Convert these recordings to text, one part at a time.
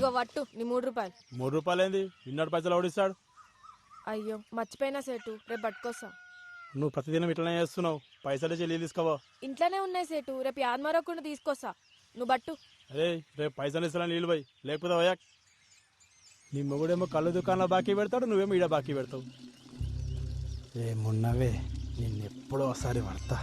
ఇగో వట్టు నీ 3 రూపాయలు. 3 రూపాయలు ఏంది? ఇన్నడు పైసలు ఓడిస్తాడు. అయ్యో మర్చిపోయినా సేటు, రేపు పట్టుకొస్తా. నువ్వు ప్రతిదినం ఇట్లనే చేస్తున్నావు. పైసలు చెల్లి తీసుకోవా? ఇంట్లోనే ఉన్నాయి సేటు, రేపు యాదమరకుండా తీసుకొస్తా. నువ్వు బట్టు. అరే రేపు పైసలు ఇస్తా నీళ్ళు పోయి, లేకపోతే పోయా. నీ మొగుడేమో కళ్ళు దుకాణంలో బాకీ పెడతాడు, నువ్వేమో ఈడ బాకీ పెడతావు. ఏమున్నవే నిన్నెప్పుడో ఒకసారి పడతా.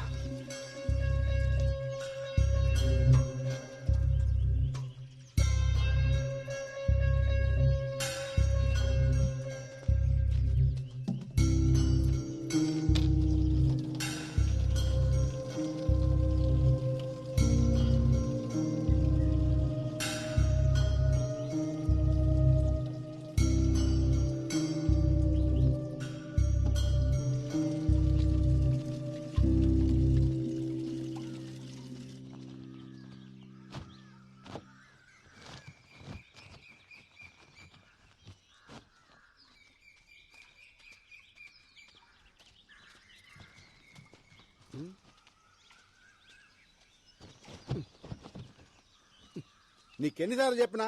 నీకెన్నిసార్లు చెప్పినా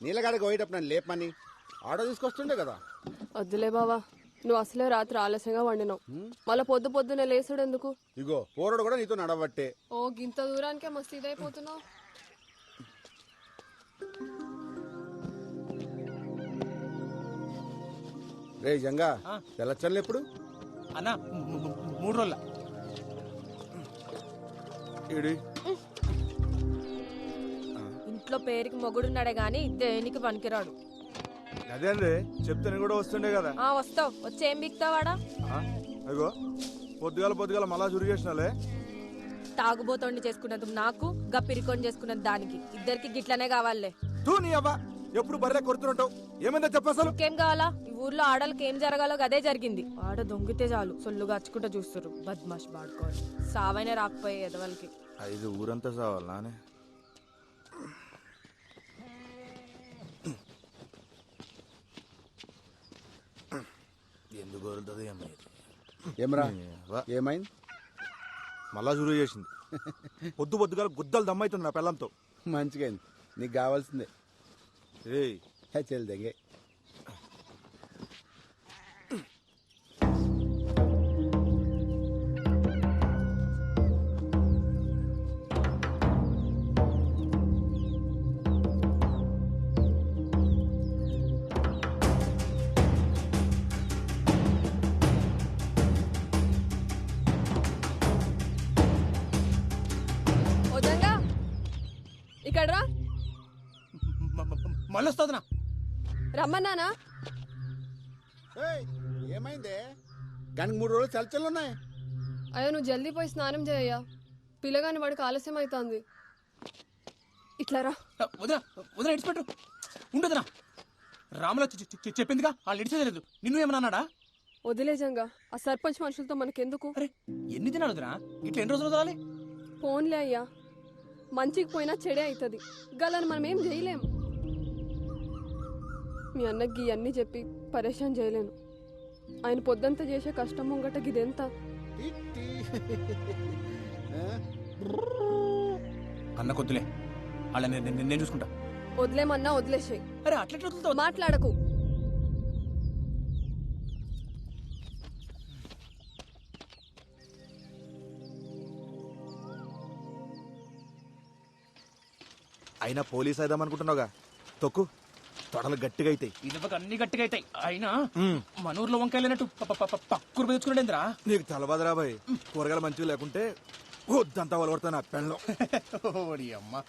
నీళ్ళగాడికి పోయేటప్పుడు నన్ను లేపమని. ఆటో తీసుకొస్తుండే కదా. వద్దులే బావా, నువ్వు అసలే రాత్రి ఆలస్యంగా వండినావు. మళ్ళీ పొద్దునే లేసుడు ఎందుకు? ఇగో పోరడు కూడా నీతో నడవట్టే. ఓ గింత దూరానికే మస్తు ఇదైపోతున్నావు. రే జంగా తెల్లచ్చన్లు ఎప్పుడు అన్నా? 3 రోజుల. ఇంట్లో పేరుకి మొగుడున్నాడే గాని దేనికి పనికిరాడు. అదే అండి చెప్తాను కూడా వస్తుండే కదా. వస్తావు, వచ్చి ఏం బిక్తావాడా? అయ్యో పొద్దుగాల మళ్ళా చురిగేసినాలే. తాగుబోతోండి చేసుకున్నందుకు నాకు, గప్పిరికొని చేసుకున్నంత దానికి, ఇద్దరికి గిట్లనే కావాలే. తూ నీ అవ్వ ఎప్పుడు బర్రె కొడుతుంటావు. ఏమైందో చెప్పసలు. ఇంకేం కావాలా? ఈ ఊర్లో ఆడలకి ఏం జరగాలో అదే జరిగింది. ఆడ దొంగితే చాలు సొల్లుగా అచ్చుకుంటూ చూస్తారు. బద్మాష్ బాడుకోవాలి. సావైనా రాకపోయే ఎదవలకి. 5 ఊరంతా సావాలి నానే. ఎందుకు కోరుతుంది ఏమరా? ఏమైంది? మళ్ళా చురుగు చేసింది. పొద్దుగాల గుద్దలు దమ్మైతుంది నా పిల్లంతో. మంచిగా అయింది. నీకు కావాల్సిందే. చెల్లి దగ్గే ఇక్కడ రా. మళ్ళీ వస్తుందినా? రమ్మన్నానా? ఏమైందే? దానికి 3 రోజులు చల్చలు ఉన్నాయి. అయ్యో నువ్వు జల్దీ పోయి స్నానం చేయయ్యా, పిల్లగాని వాడికి ఆలస్యం అవుతుంది. ఇట్లా రా. వదిన ఇడిచిపెట్టు. ఉండదునా? రాముల చెప్పిందిగా వాళ్ళు ఇడిచేది. నిన్ను ఏమన్నా అన్నాడా? వదిలేజంగా ఆ సర్పంచ్ మనుషులతో మనకెందుకు? అరే ఎన్ని దినాలు వదినా? ఇట్లా ఎన్ని రోజులు వదలాలి? ఫోన్లే అయ్యా, మంచికి పోయినా చెడే అవుతుంది. గలని మనం ఏం చేయలేం. మీ అన్నకి అన్నీ చెప్పి పరేషాన్ చేయలేను. ఆయన పొద్దంతా చేసే కష్టం ముంగట గిదెంత? అన్న కొద్దులే, వాళ్ళ నేను చూసుకుంటా. వదిలేమన్నా వదిలేసాయి. అరే అట్లా మాట్లాడకు. అయినా పోలీస్ అయిదాం అనుకుంటున్నావుగా, తొక్కు. తొడలు గట్టిగా అవుతాయి. ఇది అన్ని గట్టిగా అవుతాయి. అయినా మన ఊర్లో వంకాయలేనట్టు పక్కూరు పెంచుకునేంద్రా. నీకు తెలవదురా బాయ్, కూరగాయలు మంచిగా లేకుంటే వద్దంతా వలగొడతా నా పెళ్ళం. అమ్మ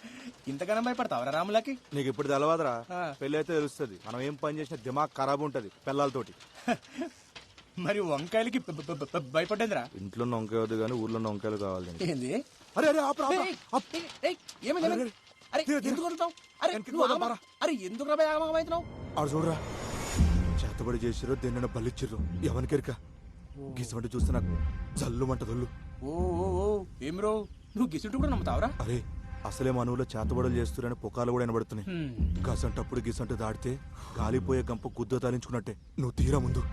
ఇంతగానో భయపడతావరా రాములకి? నీకు ఇప్పుడు తెలవదురా, పెళ్లి అయితే తెలుస్తుంది. మనం ఏం పని చేసినా దిమాగ్ ఖరాబ్ ఉంటది పిల్లలతోటి. మరి వంకాయలకి భయపడేంద్రా? ఇంట్లో వంకాయ వద్దు కానీ ఊర్లో వంకాయలు కావాలి. ఏంది? అరే అరే ఏమైంది? అరే ఎందుకు కొడుతావు? అరే ఎందుకు రాబోతున్నావు? ఆడు చూడరా, చేతబడి చేసిరో దేన్న బలిచ్చిర్రు ఎవరికెరిక. గిసమంటే చూస్తే నాకు జల్లుమంట దొల్లు. ఓ ఏం రో, నువ్వు గిసుంటూ కూడా నమ్ముతావరా? అరే అసలే మన ఊళ్ళో చేతబడులు చేస్తురని పుకాలు కూడా వినబడుతున్నాయి. గసంటప్పుడు గిసంటు దాడితే గాలిపోయే గంప గుద్ద తాలించుకున్నట్టే. నువ్వు తీరా ముందు.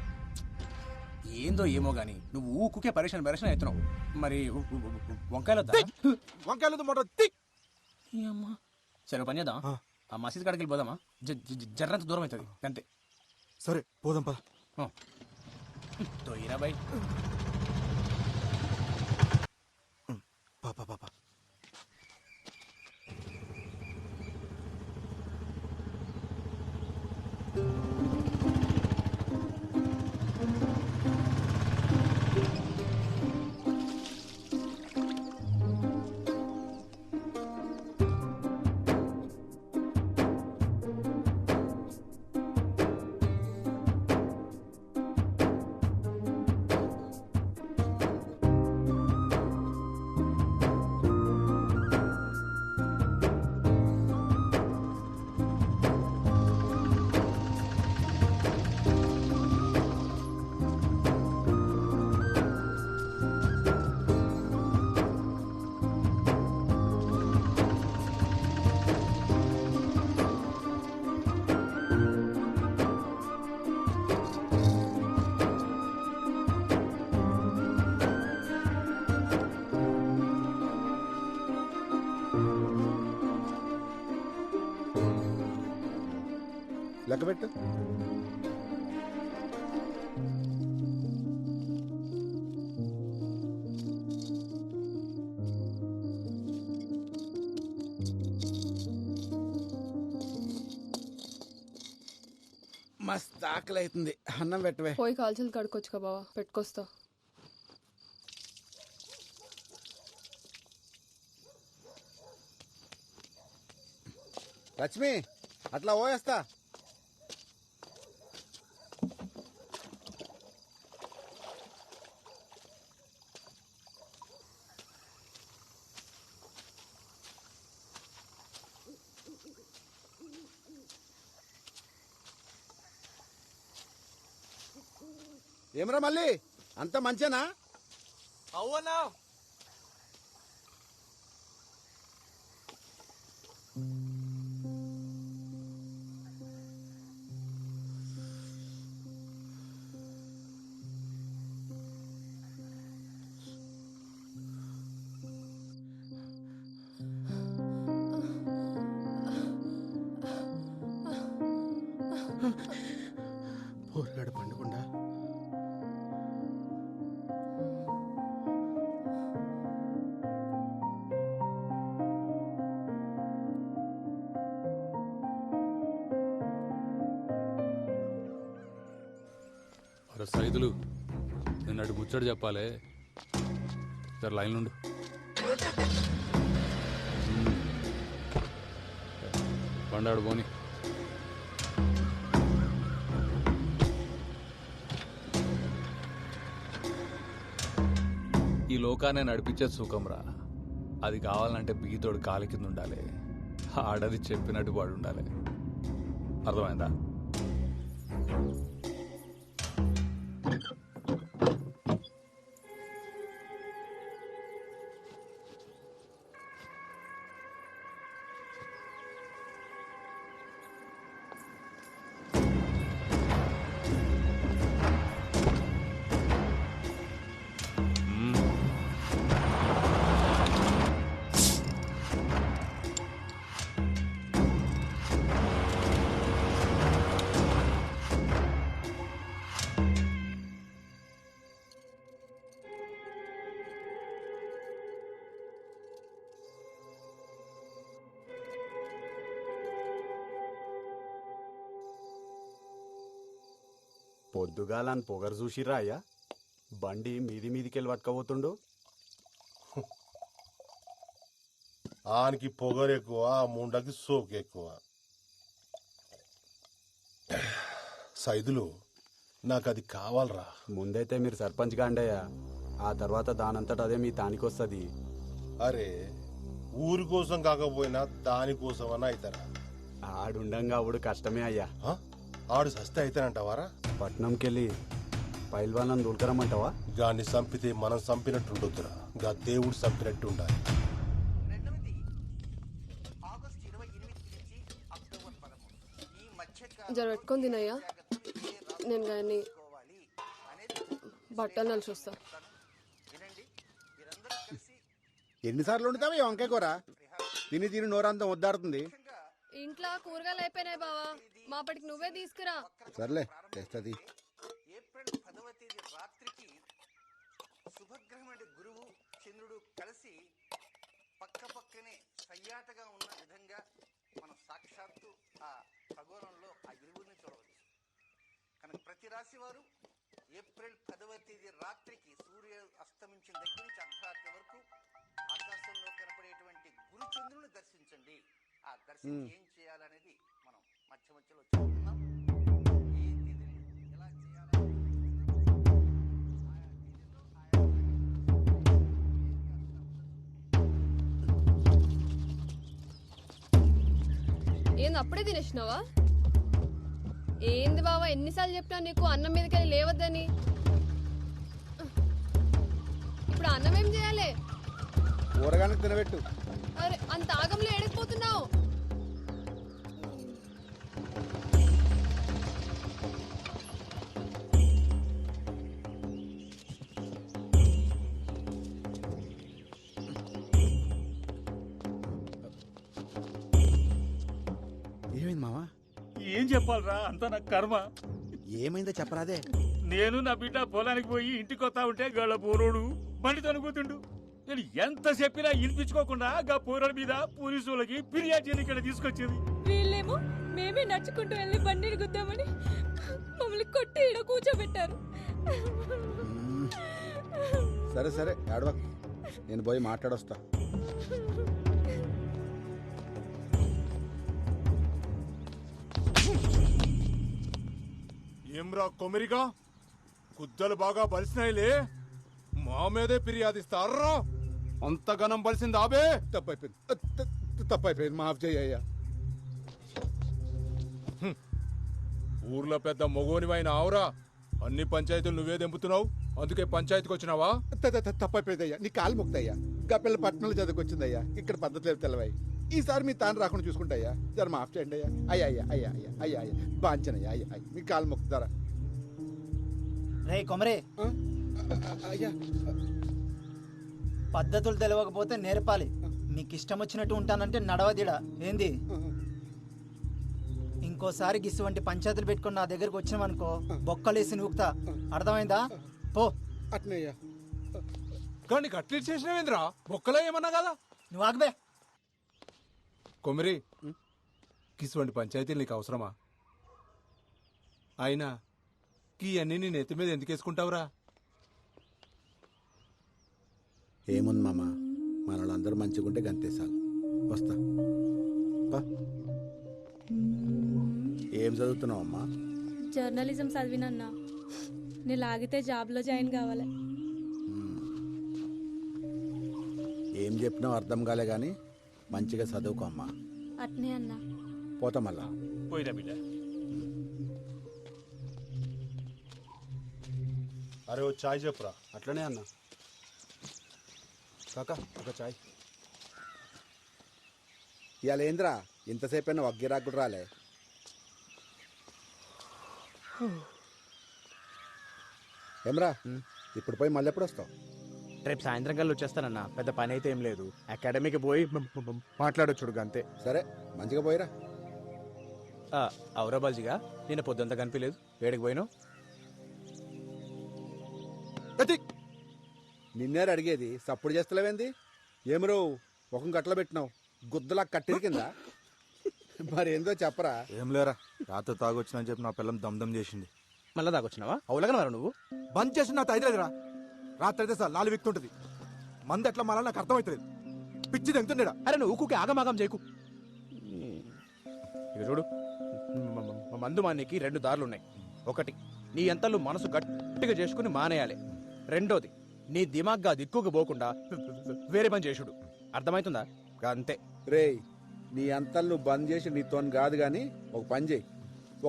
ఏందో ఏమో గాని నువ్వు ఊకుకే పరేషాన్ అవుతున్నావు. మరి వంకాయలు వంకాయలు సరే పని చేద్దాం. ఆ మసీద్ కాడికి వెళ్ళిపోదామా? జర్రంత దూరం అవుతుంది అంతే. సరే పోదాం పద. తోయిరా బాయ్. పాపా లెక్కబెట్టు. మస్తు ఆకలి అవుతుంది, అన్నం పెట్టవే. పోయి కాల్చలు కడుక్కొచ్చుకో బావా, పెట్టుకొస్తా. లక్ష్మి అట్లా పోయేస్తా. ఏమరా మళ్ళీ అంత మంచేనా? అవునా పోరగాడు పండుకుండా అరే సైదులు, నేను అటు ముచ్చడు చెప్పాలే, జర లైన్ నుండు. పండాడు పోని. ఈ లోకాన్ని నడిపించే సుఖంరా, అది కావాలంటే బిగితోడు కాలి కింద ఉండాలి, ఆడది చెప్పినట్టు వాడు ఉండాలి. అర్థమైందా? పొద్దుగాలని పొగరు చూసిరా అయ్యా? బండి మీదికెళ్ళి పట్టుకపోతుండు. ఆనికి పొగరు ఎక్కువ, ముండకి సోకు ఎక్కువ. సైదులు, నాకు అది కావాలరా. ముందైతే మీరు సర్పంచ్ గాండయ్యా, ఆ తర్వాత దానంతట అదే మీ తానికొస్తుంది. అరే, ఊరి కోసం కాకపోయినా దానికోసం అన్న అవుతారా? ఆడుండంగా ఆవిడ కష్టమే అయ్యా. ఆడు సస్తే అవుతానంటావారా? పట్నంకెళ్ళి పైల్వాళ్ళని దూల్కరమ్మంటావా? గాన్ని చంపితే మనం చంపినట్టుండొద్దురా, గా దేవుడు చంపినట్టు ఉండాలి. జర పెట్టుకొని తినయ్యా, నేను కానీ బట్టలు నలిసి వస్తా. ఎన్నిసార్లు వండుతావా ఈ వంకాయ కూర? తిని తిని నోరంతా వద్దాడుతుంది. ఇంట్లో కూరగాయలు అయిపోయినాయి బావా మాపటికి నువ్వే తీసుకురా. సర్లే తెస్తుంది. ఏప్రిల్ 10వ తేదీ రాత్రికి శుభగ్రహమైన గురువు చంద్రుడు కలిసి పక్కనే సయ్యాటగా ఉన్న విధంగా మనం సాక్షాత్తు ఆ ఖగోళంలో ఆ ఇరువురిని చూడవచ్చు. కనుక ప్రతి రాశి వారు ఏప్రిల్ 10వ తేదీ రాత్రికి సూర్య అస్తమించిన దగ్గర నుంచి అర్ధరాత్రి వరకు ఆకాశంలో కనపడేటువంటి గురు చంద్రుని దర్శించండి. ఆ దర్శనం ఏం చేయాలనేది మనం మధ్యలో చెప్తున్నాం. ఏ తేదీని ఎలా చేయాలి ఏంది అప్పుడే తినేసినావా? ఏంది బావా ఎన్నిసార్లు చెప్పినా నీకు అన్నం మీదకెళ్ళి లేవద్దని. ఇప్పుడు అన్నం ఏం చేయాలి? ఊరగానికి తినబెట్టు. అరే అంత ఆగంలో ఎడకపోతున్నావు. ఏమైంది మావా? ఏం చెప్పాలరా, అంతా నా కర్మ. ఏమైందో చెప్పరాదే. నేను నా బిడ్డ పొలానికి పోయి ఇంటికి వస్తా ఉంటే గళ్ళ పోరోడు బండి తనుకుతుండు. నేను ఎంత చెప్పినా వినిపించుకోకుండా గా పోరాల మీద పోలీసు వాళ్ళకి ఫిర్యాదు చేయని ఇక్కడ తీసుకొచ్చింది. వీళ్ళేమో మేమే నడుచుకుంటూ వెళ్ళి బండిని గుద్దామని మమ్మల్ని కొట్టి ఈడ కూర్చోబెట్టారు. సరే సరే ఏడవ, నేను పోయి మాట్లాడొస్తా. ఏమ్రా కొమిరిగా, కుద్దలు బాగా బలిసినాయిలే, మా మీదే ఫిర్యాదిస్తారా? అంత గనం బలిసింది ఆబే. తప్పైపోయింది, మాఫ్ చేయ్యా. ఊర్లో పెద్ద మొగోనివైన ఆవురా, అన్ని పంచాయతీలు నువ్వే దెంపుతున్నావు, అందుకే పంచాయతీకి వచ్చినావా? తప్పైపోయిందయ్యా, నీ కాలు ముక్తయ్యా. గప్పిల్ల పట్టణంలో చదువుకొచ్చిందయ్యా, ఇక్కడ పద్ధతి లేదు తెలవాయి. ఈసారి మీ తాను రాకుండా చూసుకుంటాయ్యా, జర మాఫ్ చేయండి అయ్యా. అయ్యా అయ్యా అయ్యా అయ్యా అయ్యా అయ్యా బాంచనయ్యా, అయ్యా అయ్యా మీ కాలు ముక్తారా? రే కొమరే, అయ్యా పద్ధతులు తెలియకపోతే నేర్పాలి. నీకు ఇష్టం వచ్చినట్టు ఉంటానంటే నడవదిడా ఏంది? ఇంకోసారి గిసువంటి పంచాయతీలు పెట్టుకుని నా దగ్గరకు వచ్చినావనుకో బొక్కలేసి నూకుతా, అర్థమైందా? పో. అట్నయ్యా. కానీ అట్లా చేసినవేంద్రా, బొక్కలో ఏమన్నా కదా? నువ్వు ఆగబే. కొమిరి, కిసువంటి పంచాయతీలు నీకు అవసరమా? అయినా ఈ అన్ని నీ నెత్తి మీద ఎందుకు వేసుకుంటావురా? ఏముంది మామ, మనలందరూ మంచిగుంటే గంతేసాలు. వస్తా. ఏం చదువుతున్నావు అమ్మా? జర్నలిజం చదివినన్నా, నేను లాగితే జాబ్లో జాయిన్ కావాలి. ఏం చెప్పినావు అర్థం కాలే గాని మంచిగా చదువుకో అమ్మా. అట్నే అన్నా. పోతా మళ్ళా. పోయిరా బిడ్డ. అరే ఓ చాయ్ చెప్పురా. అట్లనే అన్నా. కాకా ఒక చాయ్. ఇవాళ ఏంద్రా ఇంతసేపు అయినా వగ్గిరాకు కూడా రాలే? ఏమ్రా ఇప్పుడు పోయి మళ్ళీ ఎప్పుడు వస్తావు? రేపు సాయంత్రం కల్లా వచ్చేస్తానన్నా, పెద్ద పని అయితే ఏం లేదు. అకాడమీకి పోయి మాట్లాడొచ్చుడు అంతే. సరే మంచిగా పోయిరా. అవురా బాల్జీగా, నేను పొద్దుంతా కనిపించలేదు, ఏడికి పోయినావు? నిన్నేరు అడిగేది, సప్పుడు చేస్తలేవేంది? ఏమరో ఒక గట్ల పెట్టినావు, గుద్దలా కట్టిరి కింద. మరేందో చెప్పరా. ఏం లేరా, రాత్రి తాగొచ్చినని చెప్పి నా పిల్లం దమ్దం చేసింది. మళ్ళా దాకొచ్చినావా? అవులగా మరి నువ్వు బంద్ చేసి నా తైలేదురా. రాత్రి అయితే సార్ లాలి విక్తుంటది, మంది ఎట్లా మళ్ళా నాకు అర్థమవుతుంది. పిచ్చి తెంగుతుండేడా. అరే నువ్వు ఊకుకి ఆగమాగం చేయకు. ఇక చూడు, మందు మానేకి 2 దారులున్నాయి. ఒకటి, నీ ఎంతలు మనసు గట్టిగా చేసుకుని మానేయాలి. రెండోది, నీ దిమాగ్గా దిక్కుకు పోకుండా వేరే పని చేసుడు. అర్థమవుతుందా? అంతే. రేయ్, నీ అంతలు నువ్వు బంద్ చేసి నీతో కాదు గాని ఒక పని చేయి.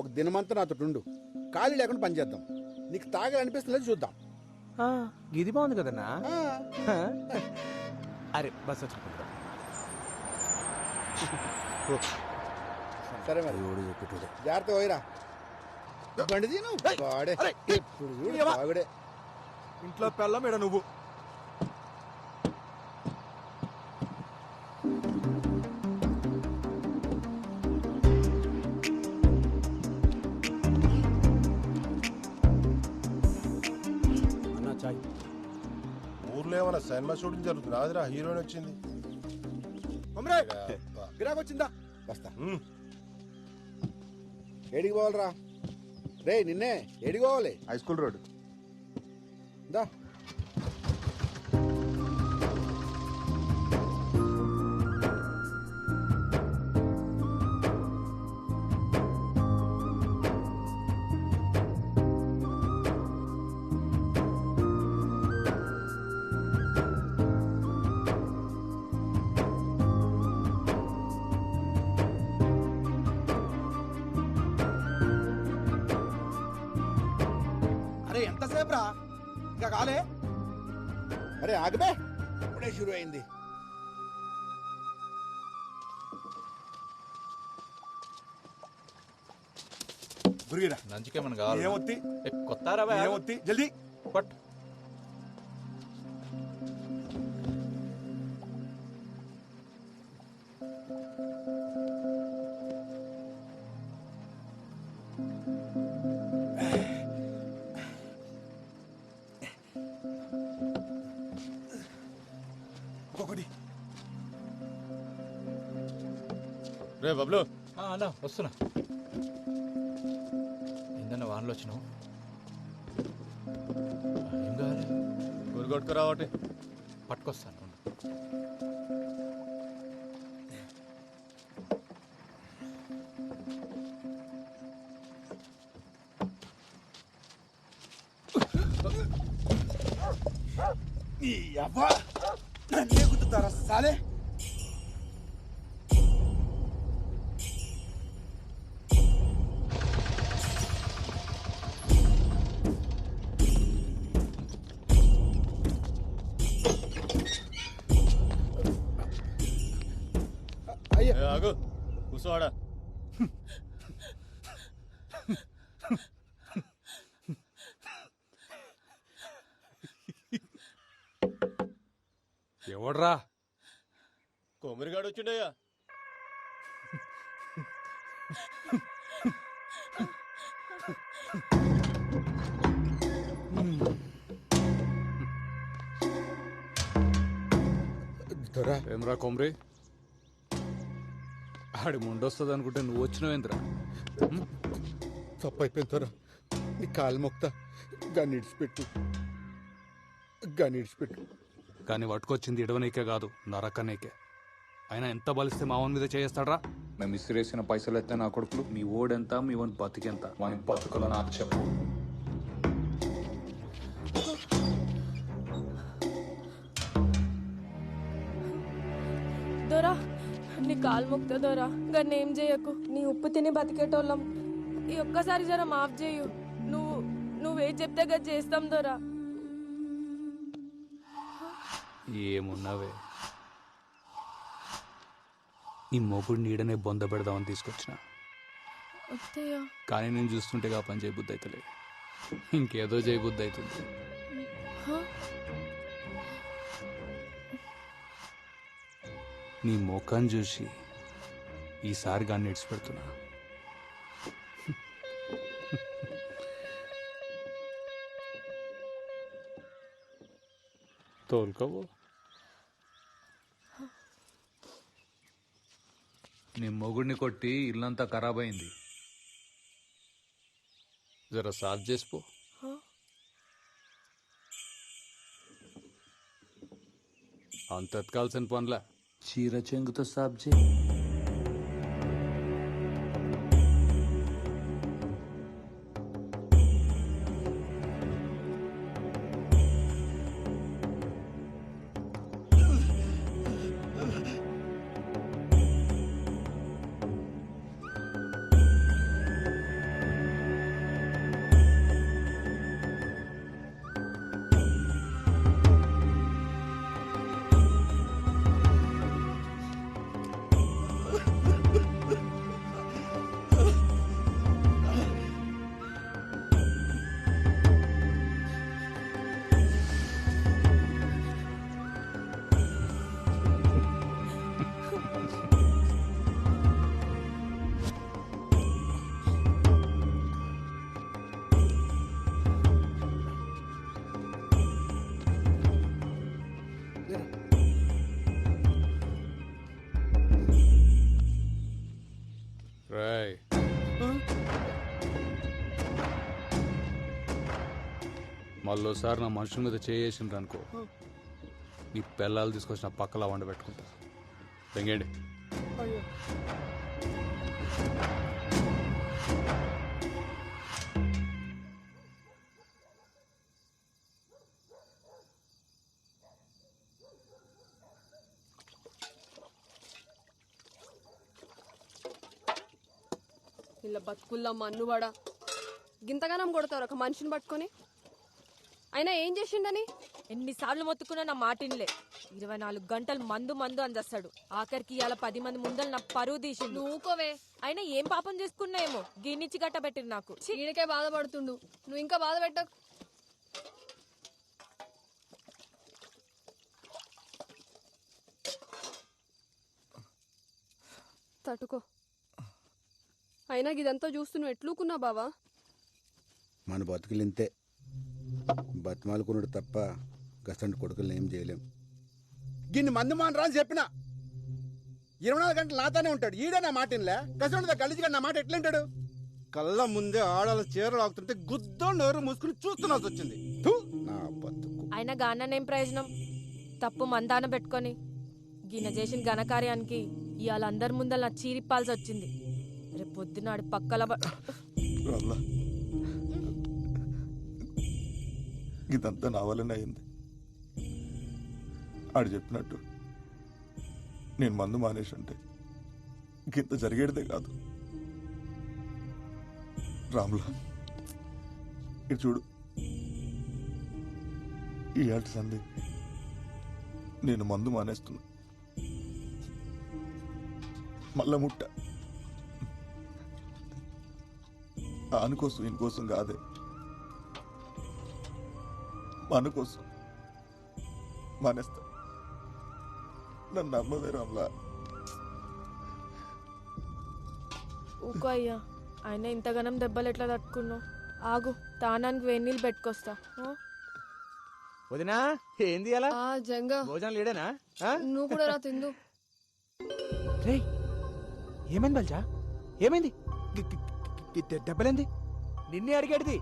ఒక దినమంతా నాతో ఉండు, ఖాళీ లేకుండా పని చేద్దాం. నీకు తాగాలనిపిస్తుంది చూద్దాం. ఇది బాగుంది కదన్నా. అరే బస్ వచ్చి సరే మరి జాగ్రత్త పోయిరా. బండి తీను వాడే ఎప్పుడు చూడు బాగుడే. ఇంట్లో పెళ్ళం ఏడా నువ్వు? ఊర్లో ఏమైనా సినిమా షూటింగ్ జరుగుతుంది అదిరా హీరోయిన్ వచ్చింది. గిరాక్ వచ్చిందా? వస్తా. ఏడికి పోవాలరా? రే నిన్నే ఏడికి పోవాలి? High school road. దా అరే ఎంతసేపు రా, ఇంకా కాలే? అరే ఆగబే, ఇప్పుడే షురు అయింది. గురిగిరా నంచుకేమన్నా కావాలి? ఏమొత్తి కొత్త రవ్వ ఏమొత్తి జల్దీ పట్. ఇంకొకటి. రే బబ్లు, అన్నా వస్తున్నా. ఏందన్నా వానలో వచ్చినావు? ఏం కావాలి? ఊరు కొట్టుకురా ఒకటి పట్టుకొస్తాను. అవ్వా నన్నే గుద్దుతారా సాలే? ఆగు, కూర్చోవాడా. ఎవడ్రా? కొమ్మరిగాడు వచ్చిండయ్యా. ఏమ్రా కొమ్రి, ఆడి ముండొస్తుంది అనుకుంటే నువ్వు వచ్చినావేంద్రా? తప్పైపోయింది తోరా, నీ కాలు మొక్తా. గాన్ని ఇడిచిపెట్టు, గాన్ని ఇడిచిపెట్టు. కానీ పట్టుకొచ్చింది ఇడవనీకే కాదు, నరకనీకే. అయినా ఎంత బలిస్తే మావన్ మీద చేస్తాడ్రా? మేము ఇసిరేసిన పైసలు ఎత్తే నా కొడుకులు, మీ ఓడెంత, మీ వన్ బతికెంత, వాని బతుకులో నాకు చెప్పు. దొరా నీ కాలు మొక్తా దొరా, గన్నేం చేయకు. నీ ఉప్పు తిని బతికేటోళ్ళం. ఈ ఒక్కసారి జర మాఫ్ చేయు. నువ్వే చెప్తే గది చేస్తాం దొరా. ఏమున్నావే, నీ మొగుడు నీడనే బొంద పెడదామని తీసుకొచ్చిన. కానీ నేను చూస్తుంటే ఆ పని చేయబుద్ధి అవుతలే, ఇంకేదో చేయబుద్ధి అవుతుంది. నీ ముఖం చూసి ఈసారి గాన్ని ఇడిచిపెడుతున్నా. తోలుకోవు. నీ మొగుడిని కొట్టి ఇల్లంతా ఖరాబ్ అయింది, జర సాఫ్ చేసిపో. అంత ఎత్కాల్సిన పనులా, చీర చెంగుతో సాఫ్ చేయి. మళ్ళోసారి నా మనుషుల మీద చేసిండ్రు అనుకో, నీ పిల్లలు తీసుకొచ్చిన పక్కలా వండ పెట్టుకుంటా. తెంగండి. అయ్యో ఇలా బతుకుల్లా మన్నువాడా గింతగానం కొడతారు ఒక మనిషిని పట్టుకొని. అయినా ఏం చేసిండని? ఎన్నిసార్లు మొత్తుకున్నా నా మాటిన్లే. 24 గంటలు మందు మందు అందేస్తాడు. ఆఖరికి ఇవాళ 10 మంది ముందలు నా పరువు తీసిండు. నువ్వుకోవే. అయినా ఏం పాపం చేసుకున్నాయేమో గిన్నిచ్చి గట్టబెట్టిరు నాకు. ఈయనకే బాధపడుతుండు, నువ్వు ఇంకా బాధ పెట్టకు. తట్టుకో. అయినా ఇదంతా చూస్తూ నువ్వు ఎట్లుకున్నా బావా? మన బతుకులు ఇంతే, బతిమాలుకున్నాడు తప్ప గసంటి కొడుకులను ఏం చేయలేం. గిన్ని మంది మానరా అని చెప్పిన 24 గంటలు నాతోనే ఉంటాడు. ఈడే నా మాట ఇన్లే. గసంటి గలీజ్గా నా మాట ఎట్లుంటాడు? కళ్ళ ముందే ఆడాల చీరలు ఆగుతుంటే గుద్దో నోరు మూసుకుని చూస్తున్నాల్సి వచ్చింది. థు, నా బతుకు. అయినా గాననేం ప్రయోజనం? తప్పు మందాన పెట్టుకొని గిన్నె చేసిన ఘనకార్యానికి ఇవాళ అందరి ముందర నా చీరిప్పాల్సి వచ్చింది. రేపు పొద్దునాడు పక్కల ఇదంతా నా వల్లనే అయింది. ఆడు చెప్పినట్టు నేను మందు మానేసి ఉంటే ఇంత జరిగేదే కాదు. రాములా, ఇటు చూడు, ఈ ఆట సంధి నేను మందు మానేస్తున్నా. మళ్ళా ముట్ట ఆనుకోసం ఇంకోసం కాదే, మన కోసం మానేస్తా. నన్ను నమ్మదే రామ్లా. ఊకో అయ్యా, ఆయన ఇంతగానం దెబ్బలు ఎట్లా తట్టుకున్నావు? ఆగు, తానానికి వేడి నీళ్ళు పెట్టుకొస్తా. వదినా ఏంది అలా జంగా భోజనం లేడేనా? నువ్వు కూడా రా తిందు. రేయ్, ఏమైంది బల్జా? ఏమైంది? దెబ్బలేంది? నిన్నే అడిగేటిది.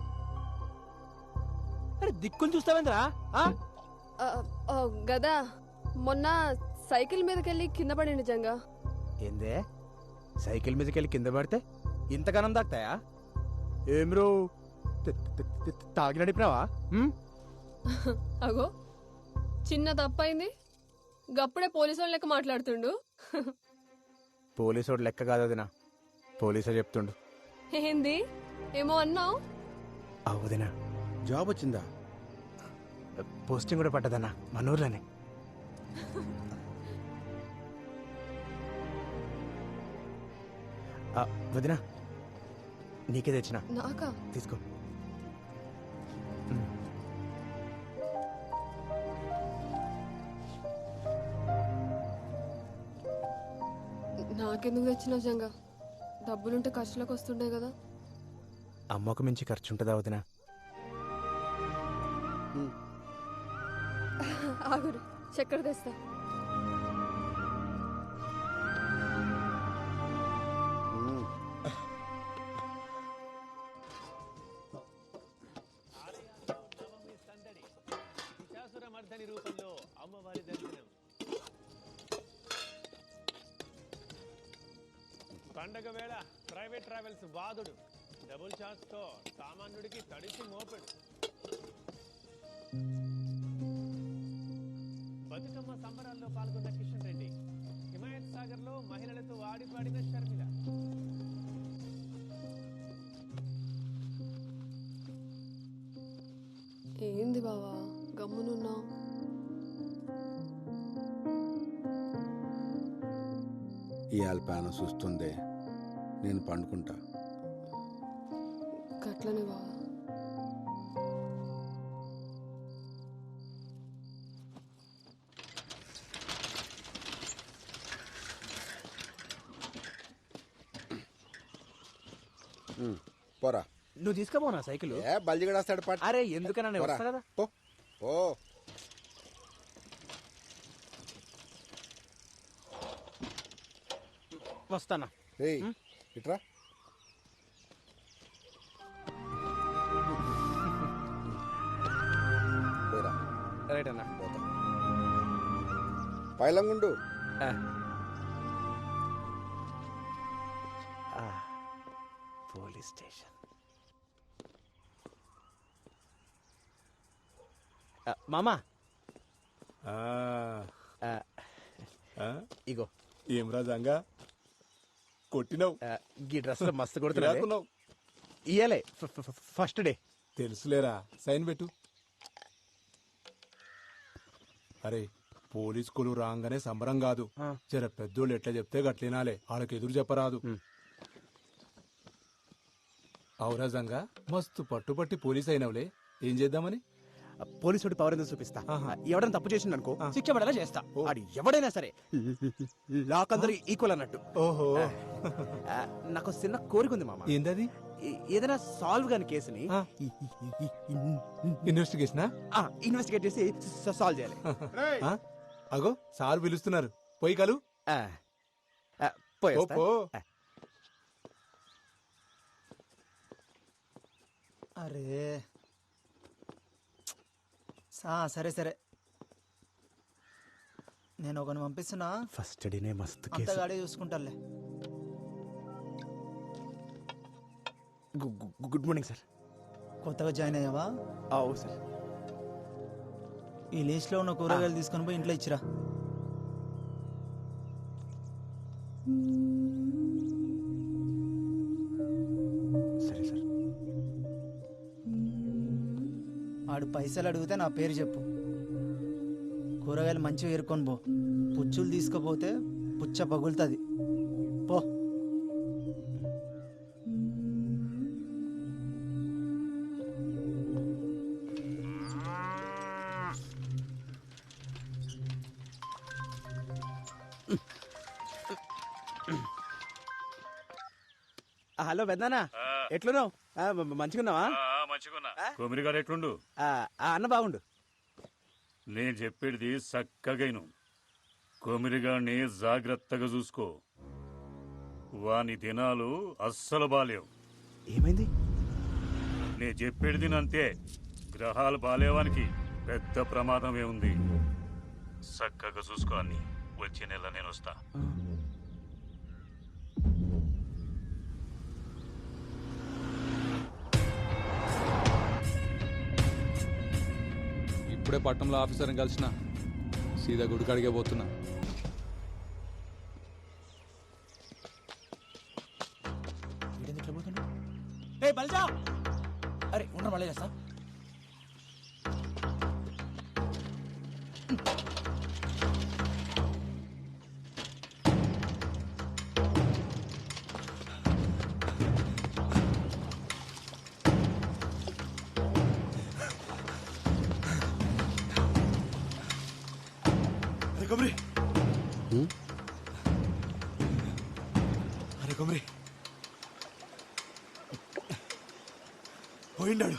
అరే దిక్కులు చూస్తావేంద్రా? గదా మొన్న సైకిల్ మీదకెళ్ళి కింద పడింది జంగా. ఏందే సైకిల్ మీదకెళ్ళి కింద పడితే ఇంతగానం దాక్తాయా? ఏం రో తాగి నడిపినావా? అగో చిన్న తప్పైంది, గప్పుడే పోలీసు వాళ్ళ లెక్క మాట్లాడుతుండు. పోలీసోడు లెక్క కాదు వదినా, పోలీసే చెప్తుండు. ఏంది ఏమో అన్నావు? వదినా జాబ్ వచ్చిందా? పోస్టింగ్ కూడా పడ్డదన్నా మన ఊర్లోనే. వదినా నీకే తెచ్చిన. నాకా? తీసుకో. నాకెందుకు తెచ్చినావు జంగా? డబ్బులుంటే ఖర్చులకు వస్తుండే కదా. అమ్మకు మించి ఖర్చు ఉంటుందా వదినా? ఆగురు, చక్కెర తెస్తా. రూపంలో అమ్మవారి దర్శనం. పండగ వేళ ప్రైవేట్ ట్రావెల్స్ బాధుడు డబుల్ ఛాన్స్ తో సామాన్యుడికి తడిసి మోపెడు. బతుకమ్మ సంబరాల్లో పాల్గొన్న కిషన్ రెడ్డి, హిమాయత్ సాగర్ లో మహిళలతో ఆడిపాడిన షర్మిల. ఏంది బావా గమ్మునున్నావు? ఇవాళ పానం చూస్తుంది, నేను పండుకుంటా. గట్లనే బావా. పోరా. నువ్వు తీసుకుపోనా సైకిల్? బల్జిగడేస్తాడు పాట. అరే ఎందుకన్నా నేను వస్తా కదా. పో పో. వస్తానా? ఇట్రా. రైట్ అన్న. పైలంగుండు. Police station. మామా ఇగో ఏం రాజంగా కొట్టినావు? ఈ డ్రెస్ లో మస్తు కొడుతున్నావు. ఇయ్యలే ఫస్ట్ డే. తెలుసులేరా, సైన్ పెట్టు. అరే పోలీస్ కొలు రాగానే సంబరం కాదు, జర పెద్దోళ్ళు ఎట్లా చెప్తే గట్లినాలే, వాళ్ళకి ఎదురు చెప్పరాదు. ఔరాజంగా మస్తు పట్టుపట్టి పోలీస్ అయినవులే, ఏం చేద్దామని? పోలీసుడి పవర్ ఎందుకు చూపిస్తా. ఎవడైనా తప్పు చేసిండు అనుకో శిక్ష పడేలా చేస్తా. అది ఎవడైనా సరే లాక్ అందరూ ఈక్వల్ అన్నట్టు. ఓహో, నాకు చిన్న కోరిక ఉంది మామ. ఏందది? ఏదైనా సాల్వ్ కాని కేసుని ఇన్వెస్టిగేట్ చేసి సాల్వ్ చేయాలి. అగో సార్ పిలుస్తున్నారు, పోయి కలు. అరే సరే సరే, నేను ఒకరిని పంపిస్తున్నా. ఫస్ట్ డేనే మస్తు అంత గాడే చూసుకుంటాలే. Good morning sir. కొత్తగా జాయిన్ అయ్యావా? అవు సార్. ఈ లిస్ట్ లో ఉన్న కూరగాయలు తీసుకొని పోయి ఇంట్లో ఇచ్చిరా. సరే సార్. ఆడు పైసలు అడిగితే నా పేరు చెప్పు. కూరగాయలు మంచిగా ఏరుకొని పో. పుచ్చులు తీసుకుపోతే పుచ్చ పగులుతుంది. పో. హలో పెద్దనా, ఎట్లున్నావు? మంచిగున్నావా? మంచిగున్నా. కొమిరిగాడు ఎట్లుండు? అన్న బాగుండు. నేను చెప్పేది చక్కగైను. కొమిరిగాడిని జాగ్రత్తగా చూసుకో. వాని దినాలు అస్సలు బాలేవు. ఏమైంది? నేను చెప్పేది అంతే. గ్రహాలు బాలేవానికి పెద్ద ప్రమాదమే ఉంది. చక్కగా చూసుకో అన్ని. వచ్చే నెల నేను వస్తా. ఇప్పుడే పట్టణంలో ఆఫీసర్ని కలిసిన, సీదా గుడికాడికే పోతున్నా. బల్జా, అరే ఉండరు మళ్ళీ చేస్తా. అరే కొమరి పోయిండాడు.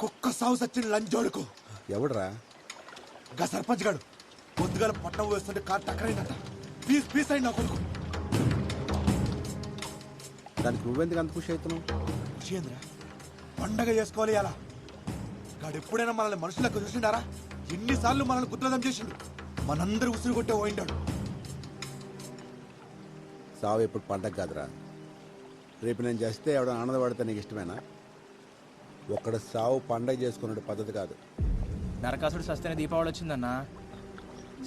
కుక్క సాగు సచ్చిన లంచోడుకు. ఎవడరా? గా సర్పంచ్ గాడు పొద్దుగాల పట్టణం వేస్తుంటే కారు టక్కరైందట. పీస్ పీస్ అయింది నా కొడుకు. దానికి నువ్వెందుకు అంత ఖుషి అవుతున్నావు? ఖుషి ఏందిరా, పండగ చేసుకోవాలి అలా. గాడు ఎప్పుడైనా మనల్ని మనుషులకు చూసిండారా? ఎన్నిసార్లు మనల్ని కుత్రదం చేసిండు. మనందరూ ఉసురు కొట్టే పోయిండాడు. సావు ఎప్పుడు పండగ కాదురా. రేపు నేను చేస్తే ఎవడ ఆనందపడితే నీకు ఇష్టమేనా? ఒక్కడ సావు పండగ చేసుకునే పద్ధతి కాదు. నరకాసుడు సస్తేనే దీపావళి వచ్చిందన్నా.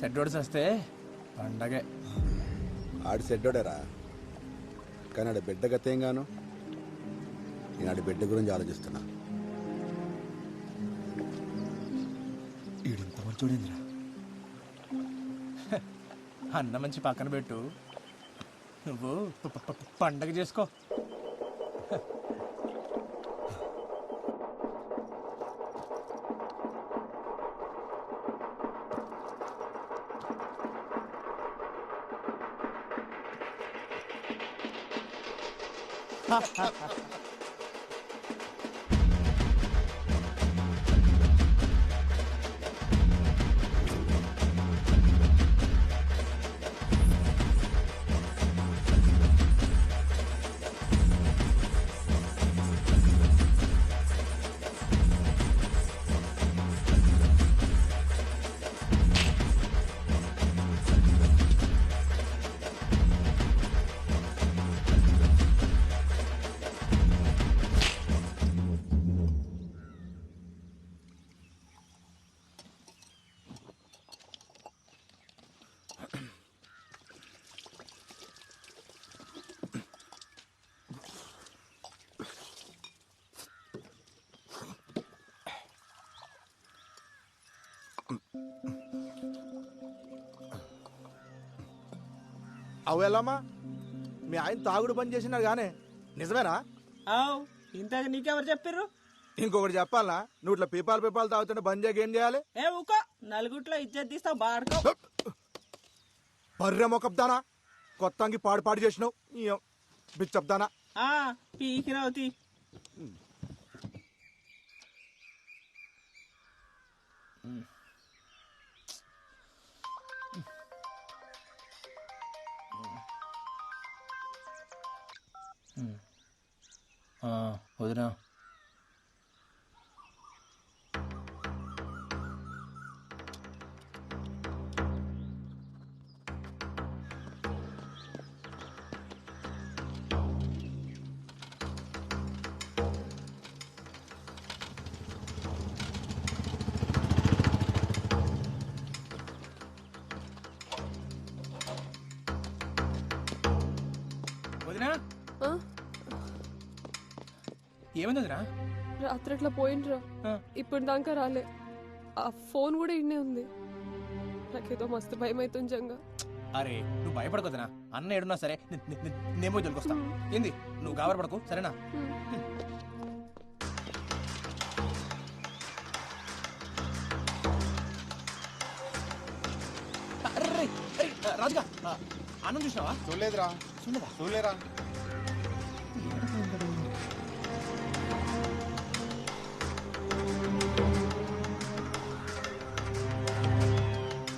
సెడ్డోడు సస్తే పండగే. ఆడి సెడ్డోడేరా, కానీ ఆడి బిడ్డ గతేం గాను. నేను ఆడి బిడ్డ గురించి ఆలోచిస్తున్నా. ఈడింత మంచోడేంద్రా. అన్న మంచి పక్కన పెట్టు, నువ్వు పండగ చేసుకో. అవు ఎలామా మీ ఆయన తాగుడు బంద్ చేసినారు గానే నిజమేనా? ఇంతగా నీకెవరు చెప్పారు? ఇంకొకటి చెప్పాలా, నువ్వు ఇట్లా పీపాలు తాగుతుంటే బంద్ చేయక ఏం చేయాలి? ఏ ఊకో, నలుగుట్లో ఇజ్జత్ తీస్తావు బాడుకో. బర్రె మొకబ్దానా, కొత్తంగి పాడు చేసినావు బిచ్చబ్దానా. పీకిరావుతి. వదినా వదినా ఆ? ఏమైంది వదినా? రాత్రి అట్లా పోయిండ్రా, ఇప్పుడు దాకా రాలే. ఆ ఫోన్ కూడా ఇన్నే ఉంది. నాకేదో మస్తు భయం అవుతుంది జంగా. అరే నువ్వు భయపడకొద్దునా, అన్న ఏడున్నా సరే నేను పోయి తొలికొస్తా. ఏంది నువ్వు గాబరపడకు సరేనా? రాజుగా అన్నం చూసినావా? చూడలేదురా. చూడలేరా?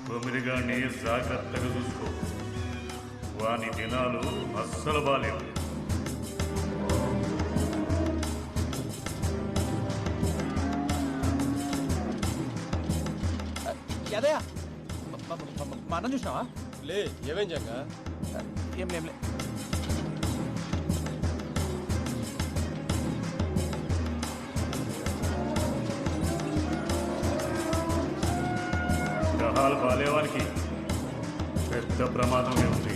తొమ్మిదిగానే జాగ్రత్తగా చూసుకో, వాని దినాలు అస్సలు బాలేవు. యాదయ్య మా అన్నం చూసినావా? లే ఏమేం జంగా? ఏం లేంలే. గ్రహాలు బాలేవానికి పెద్ద ప్రమాదమే ఉంది.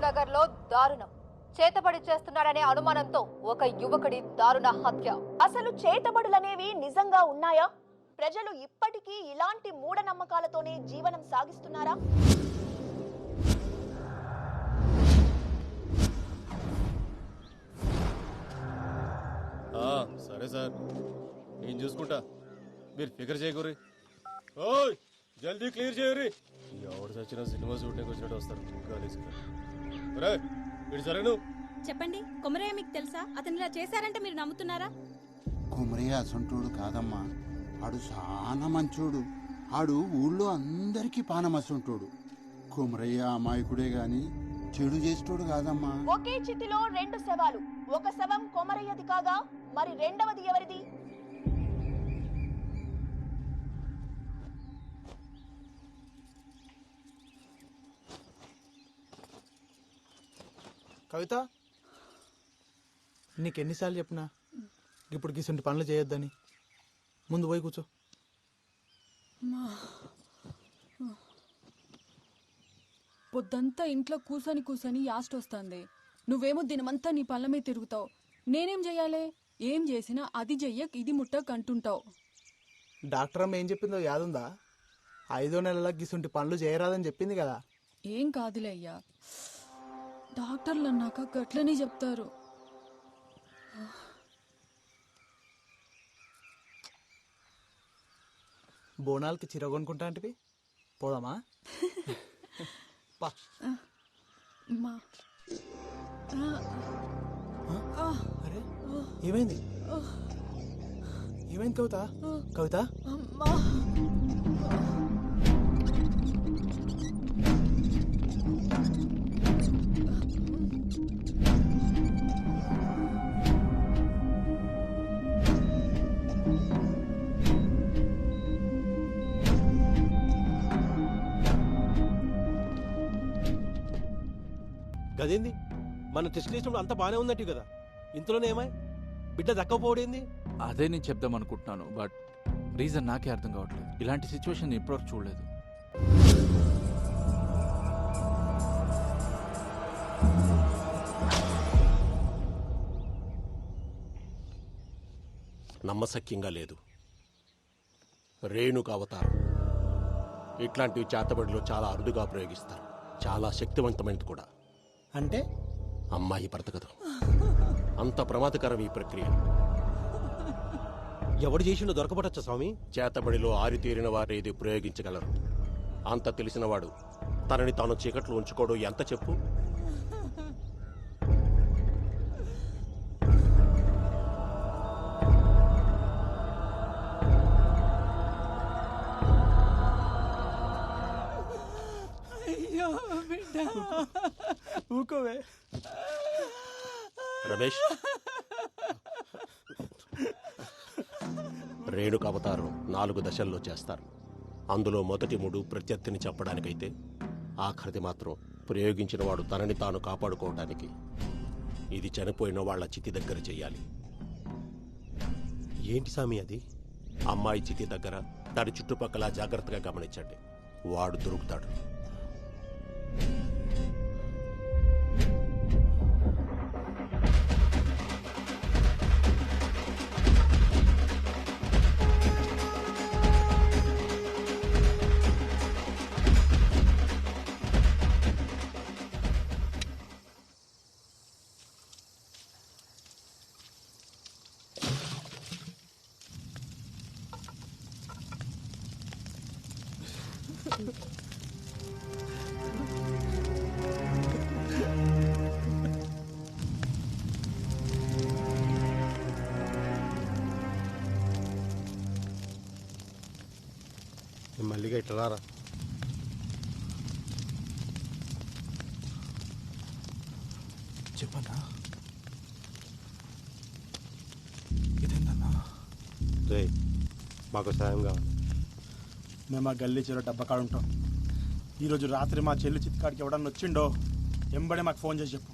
నగర్లో దారుణం. చేతబడి చేస్తున్నాడనే అనుమానంతో ఒక యువకుడి దారుణ హత్య. అసలు చేతబడులనేవి నిజంగా ఉన్నాయా? ప్రజలు ఇప్పటికీ ఇలాంటి మూఢనమ్మకాలతోనే జీవనం సాగిస్తున్నారా? సరే సార్, నేను చూసుకుంటా, మీరు ఫికర్ చేయకూరి. ఓయ్ జల్దీ క్లియర్ చేయరి. ఎవరు చచ్చిన సినిమా షూటింగ్ వచ్చినట్టు వస్తారు. సరే నువ్వు చెప్పండి, కొమరయ్య మీకు తెలుసా? అతను ఇలా చేశారంటే మీరు నమ్ముతున్నారా? కొమరయ్య అసంటోడు కాదమ్మా, ఆడు చాలా మంచోడు. ఆడు ఊళ్ళో అందరికీ పానమసంటోడు. కొమరయ్య అమాయకుడే గాని చెడు చేసేటోడు కాదమ్మా. ఒకే చితిలో రెండు శవాలు. ఒక శవం కొమరయ్యది కాగా మరి రెండవది ఎవరిది? కవిత, నీకెన్నిసార్లు చెప్పినా ఇప్పుడు గిసుంటి పనులు చేయొద్దని. ముందు పోయి కూర్చో. పొద్దంతా ఇంట్లో కూసని యాస్ట్ వస్తుంది. నువ్వేమో దినమంతా నీ పళ్ళ మీద తిరుగుతావు. నేనేం చెయ్యాలి? ఏం చేసినా అది చెయ్యక్ ఇది ముట్టక్ అంటుంటావు. డాక్టర్ అమ్మ ఏం చెప్పిందో యాదుందా? 5వ నెలల గిసుంటి పనులు చేయరాదని చెప్పింది కదా. ఏం కాదులే అయ్యా, డాక్టర్లు అన్నాక గట్లనే చెప్తారు. బోనాలకి చిరగొనుకుంటా అంటే పోదామా? అమ్మా. అరే ఏమైంది ఏమైంది కవిత కవిత అమ్మా. గదేంది మన టెస్ట్ చేసినప్పుడు అంతా బానే ఉందట్టు కదా, ఇంతలోనే ఏమై బిడ్డ దక్కపోవడేంది? అదే నేను చెప్దాం అనుకుంటున్నాను, బట్ రీజన్ నాకే అర్థం కావట్లేదు. ఇలాంటి సిచ్యువేషన్ ఇప్పటివరకు చూడలేదు. నమ్మశక్యంగా లేదు. రేణుక అవతారం ఇట్లాంటివి చేతబడిలో చాలా అరుదుగా ప్రయోగిస్తారు. చాలా శక్తివంతమైనది కూడా. అంటే అమ్మాయి బ్రతకదు. అంత ప్రమాదకరం ఈ ప్రక్రియ. ఎవడు చేసిండో దొరకబడచ్చా స్వామి? చేతబడిలో ఆరితేరిన వారు ఇది ప్రయోగించగలరు. అంత తెలిసినవాడు తనని తాను చీకట్లో ఉంచుకోవడం ఎంత చెప్పు. ఊకోవే రమేష్, రేణుక అవతారం 4 దశల్లో చేస్తారు. అందులో మొదటి 3 ప్రత్యర్థిని చెప్పడానికైతే ఆఖరిది మాత్రం ప్రయోగించిన వాడు తనని తాను కాపాడుకోవడానికి. ఇది చనిపోయిన వాళ్ళ చితి దగ్గర చెయ్యాలి. ఏంటి స్వామి అది? అమ్మాయి చితి దగ్గర దాని చుట్టుపక్కల జాగ్రత్తగా గమనించండి. వాడు దొరుకుతాడు. మల్లిగా ఇట్లా రారా. చెప్పన్నా ఇదేందన్నా? రే మాకు సాయం కావాలి. మేము ఆ గల్లీ చెరువు డబ్బకాడ ఉంటాం. ఈరోజు రాత్రి మా చెల్లి చిత్కాడికి ఎవడన్నా వచ్చిండో ఎంబడే మాకు ఫోన్ చేసి చెప్పు.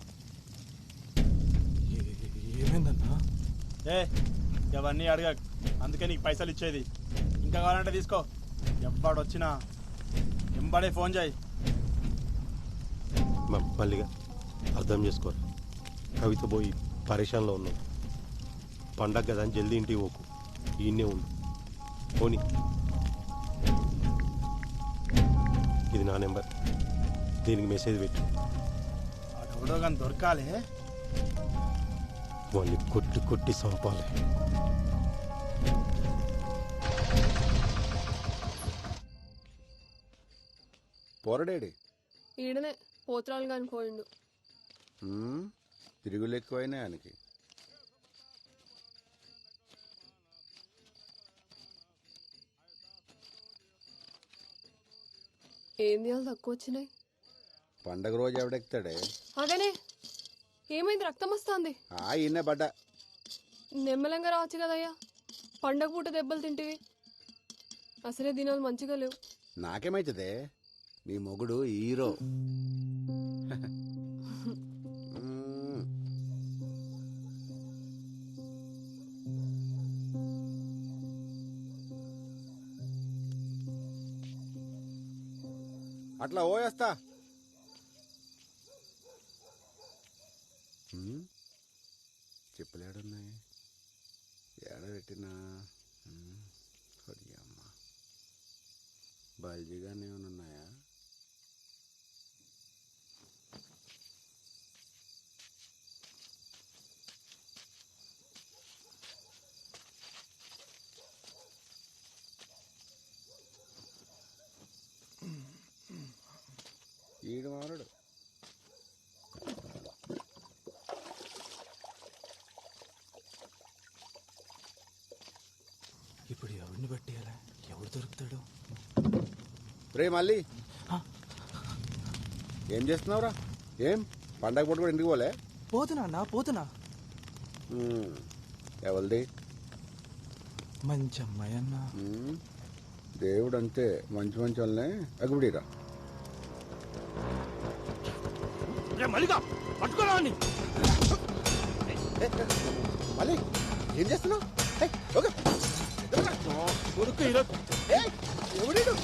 ఏమైందన్నా? అవన్నీ అడగ, అందుకే నీకు పైసలు ఇచ్చేది. ఇంకా కావాలంటే తీసుకో. ఎవ్వడొచ్చినా ఎంబడే ఫోన్ చేయి. మల్లిగా అర్థం చేసుకోరు. కవిత పోయి పరేషాన్లో ఉన్నాం. పండగ కదా అని జల్దీ ఇంటికి పోకు. ఈయన్నే ఉండు. పోనీ, ఇది నా నెంబర్. దీనికి మెసేజ్ పెట్టు. ఎవడో కానీ దొరకాలే. వాళ్ళని కొట్టి కొట్టి చంపాలి. పోరడేడి ఈడనే పోత్రాలు కాని పోయిండు. తిరుగులు ఎక్కువైనా ఆయనకి. ఏం చేయాలి తక్కువ వచ్చినాయి? పండగ రోజు ఎవడెక్తాడే? అదేనే ఏమైంది? రక్తం వస్తుంది. ఈయనే పడ్డా. నెమ్మలంగా రావచ్చు కదయ్యా. పండగ పూట దెబ్బలు తింటివి. అసలే దినాలు మంచిగా లేవు. నాకేమైతుందే? మీ మొగుడు హీరో. అట్లా ఓయేస్తా. చెప్పులేడున్నాయి, ఏడబెట్టినా అమ్మ బల్జీగానే ఉన్నాయా? ఈడు మారడు. ఇప్పుడు ఎవరిని పట్టేయాలా? ఎవరు దొరుకుతాడు? రే మళ్ళీ ఏం చేస్తున్నావురా? ఏం పండగ పూట కూడా ఇంటికి పోలే? పోతున్నా. ఎవరిది? మంచి అమ్మాయి అన్న. దేవుడు అంతే, మంచి మంచి వాళ్ళనే అగుబడిరా. మల్లిగా పట్టుకోరా మళ్ళీ ఏం చేస్తున్నావు? కొడుకు ఈరోజు ఎవడు?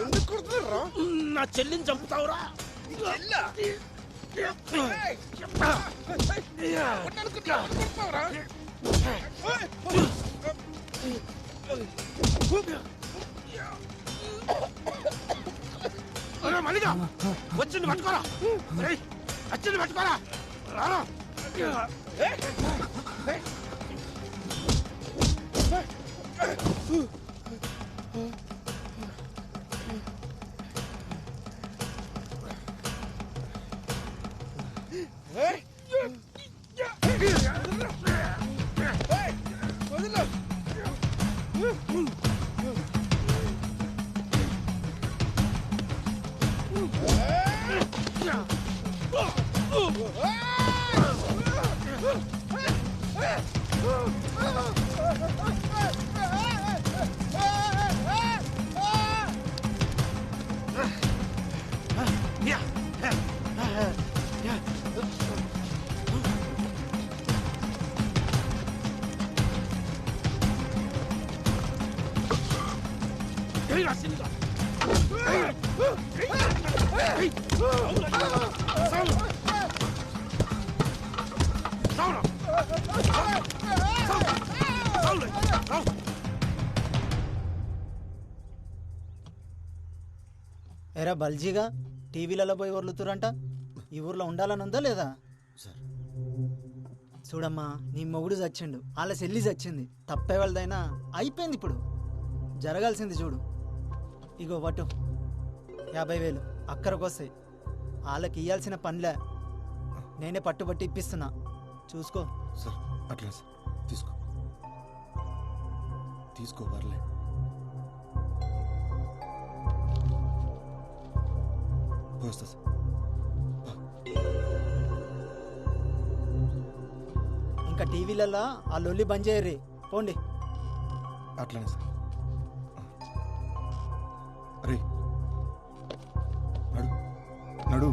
ఎందుకు కొడుతున్నారా? నా చెల్లిని చంపుతావురా? మల్లిగా వచ్చింది పట్టుకోరా, వచ్చింది పట్టుకోరా, రారా. ఎరా బల్జీగా టీవీలలో పోయి వర్లుతురంట. ఈ ఊర్లో ఉండాలని ఉందా లేదా? చూడమ్మా, నీ మొగుడు చచ్చిండు, వాళ్ళ చెల్లి చచ్చింది. తప్పే వాళ్ళదైనా అయిపోయింది. ఇప్పుడు జరగాల్సింది చూడు. ఇగో వటు 50,000 అక్కడికొస్తాయి. వాళ్ళకి ఇయ్యాల్సిన పనిలే నేనే పట్టుబట్టి ఇప్పిస్తున్నా, చూసుకో. సార్ అట్లా సార్, తీసుకో పర్లే. వస్తా సార్. ఇంకా టీవీలలో ఆ లొల్లి బంద్ చేయర్రి, పోండి. అట్లానే సార్. అరే నడు.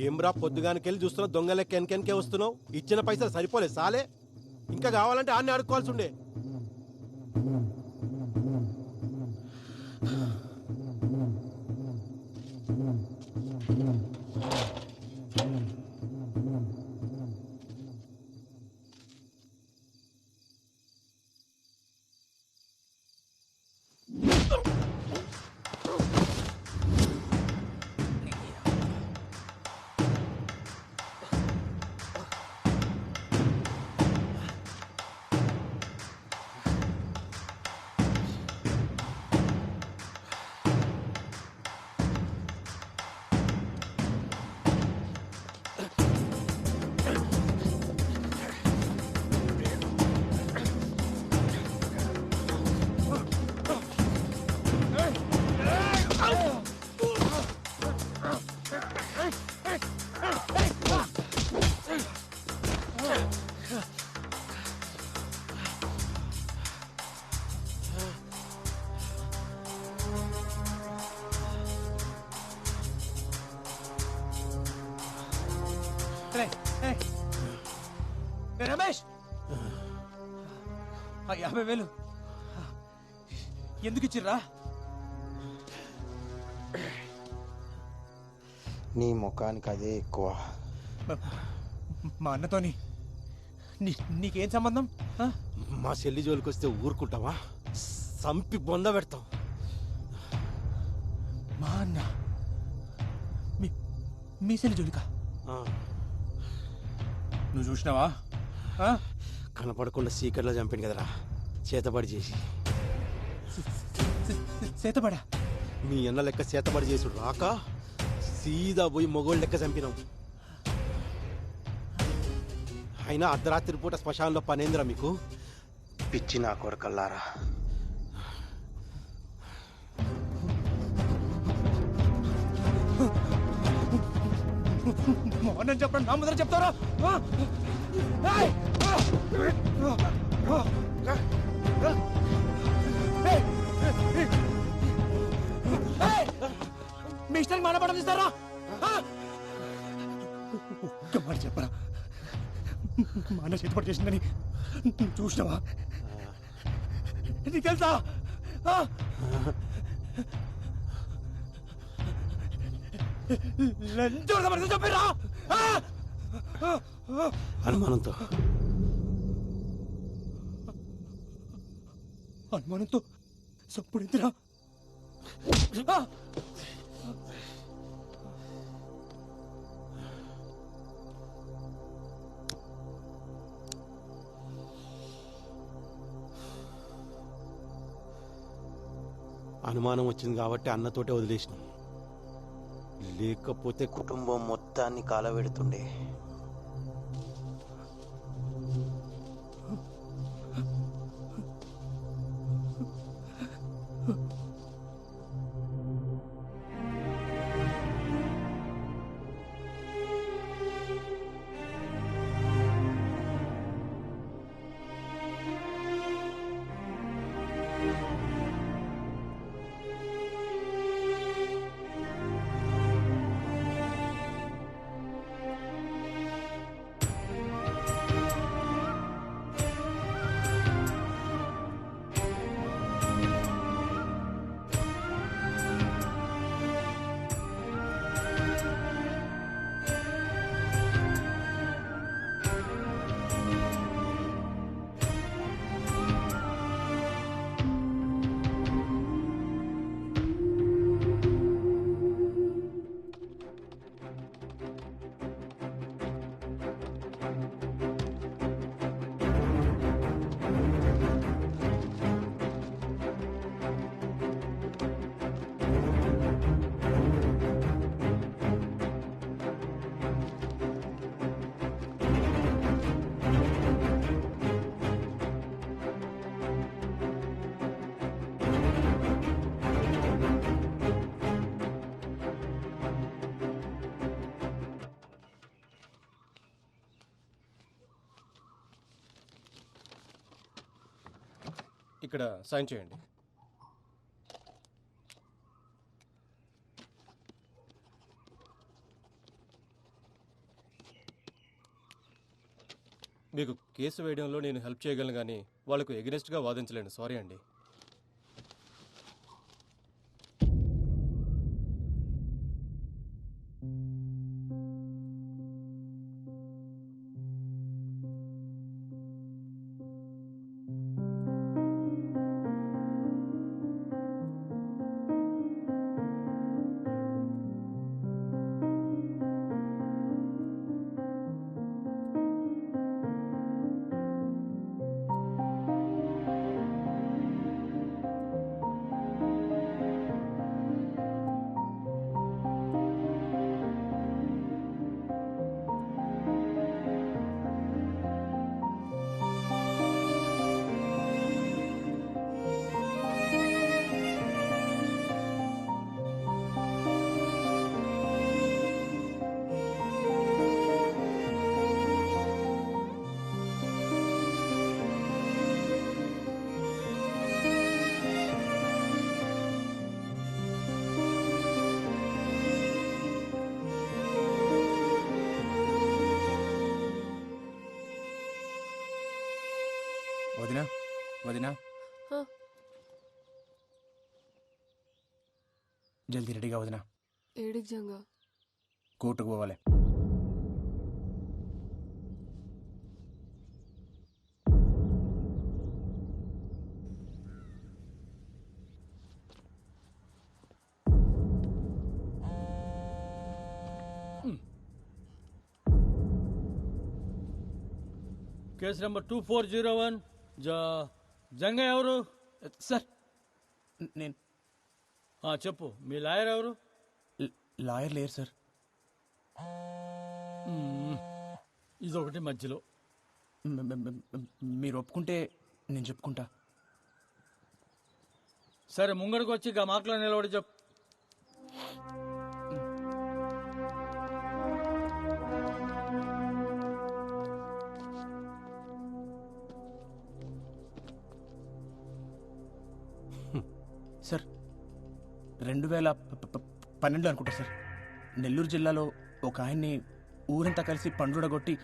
ఏమ్రా పొద్దుగానికెళ్ళి చూస్తున్నావు, దొంగలెక్క వెనకెనకే వస్తున్నావు. ఇచ్చిన పైసలు సరిపోలే సాలే, ఇంకా కావాలంటే ఆన్ని అడుక్కోవాల్సి ఉండే. రమేష్ 50,000 ఎందుకు ఇచ్చిర్రా? నీ ముఖానికి అదే ఎక్కువ. మా అన్నతోని నీకేం సంబంధం? మా చెల్లి జోలికి వస్తే ఊరుకుంటావా? సంపి బొంద పెడతాం. మా అన్న మీ చెల్లి జోలికా? నువ్వు చూసినావా? కనపడకుండా సీకర్లో చంపాను కదరా, చేతబడి చేసి. చేతబడా? మీ అన్న లెక్క చేతబడి చేసుడు రాక సీదా పోయి మొగోళ్ళు లెక్క చంపినాం. అయినా అర్ధరాత్రి పూట శ్మశానంలో పనేందిరా మీకు? పిచ్చి నా కొరకల్లారా. మోహన్ చెప్పండి, నా ముందర చెప్తారా? మీ ఇష్టానికి మానపడం ఇస్తారా? ఒక్క మాట చెప్పరా, మా అన్న చేతిపడి చేసిందని చూసినావా? నీకు తెలుసా? చెప్పిరా అనుమానంతో అనుమానంతో సప్పుడెంతిరా? అనుమానం వచ్చింది కాబట్టి అన్నతోటే వదిలేసినాం. లేకపోతే కుటుంబం మొత్తాన్ని కాలబెడుతుండే. ఇక్కడ సైన్ చేయండి. మీకు కేసు వేయడంలో నేను హెల్ప్ చేయగలను, కానీ వాళ్ళకు ఎగనెస్ట్గా వాదించలేను. సారీ అండి. వదినా హ, జల్దీ రెడీగా వదినా, ఏడికి జంగా కోర్టుకు పోవాలి. కేసు నెంబర్ 2401 జంగయ్య ఎవరు? సార్ నేను చెప్పు, మీ లాయర్ ఎవరు? లాయర్ లేరు సార్. ఇదొకటి మధ్యలో. మీరు ఒప్పుకుంటే నేను చెప్పుకుంటా. సరే, ముంగడికి వచ్చి గా మాటలో నిలబడి చెప్పు. సార్ 2012 అనుకుంటా సార్, నెల్లూరు జిల్లాలో ఒక ఆయన్ని ఊరంతా కలిసి పండుడగొట్టి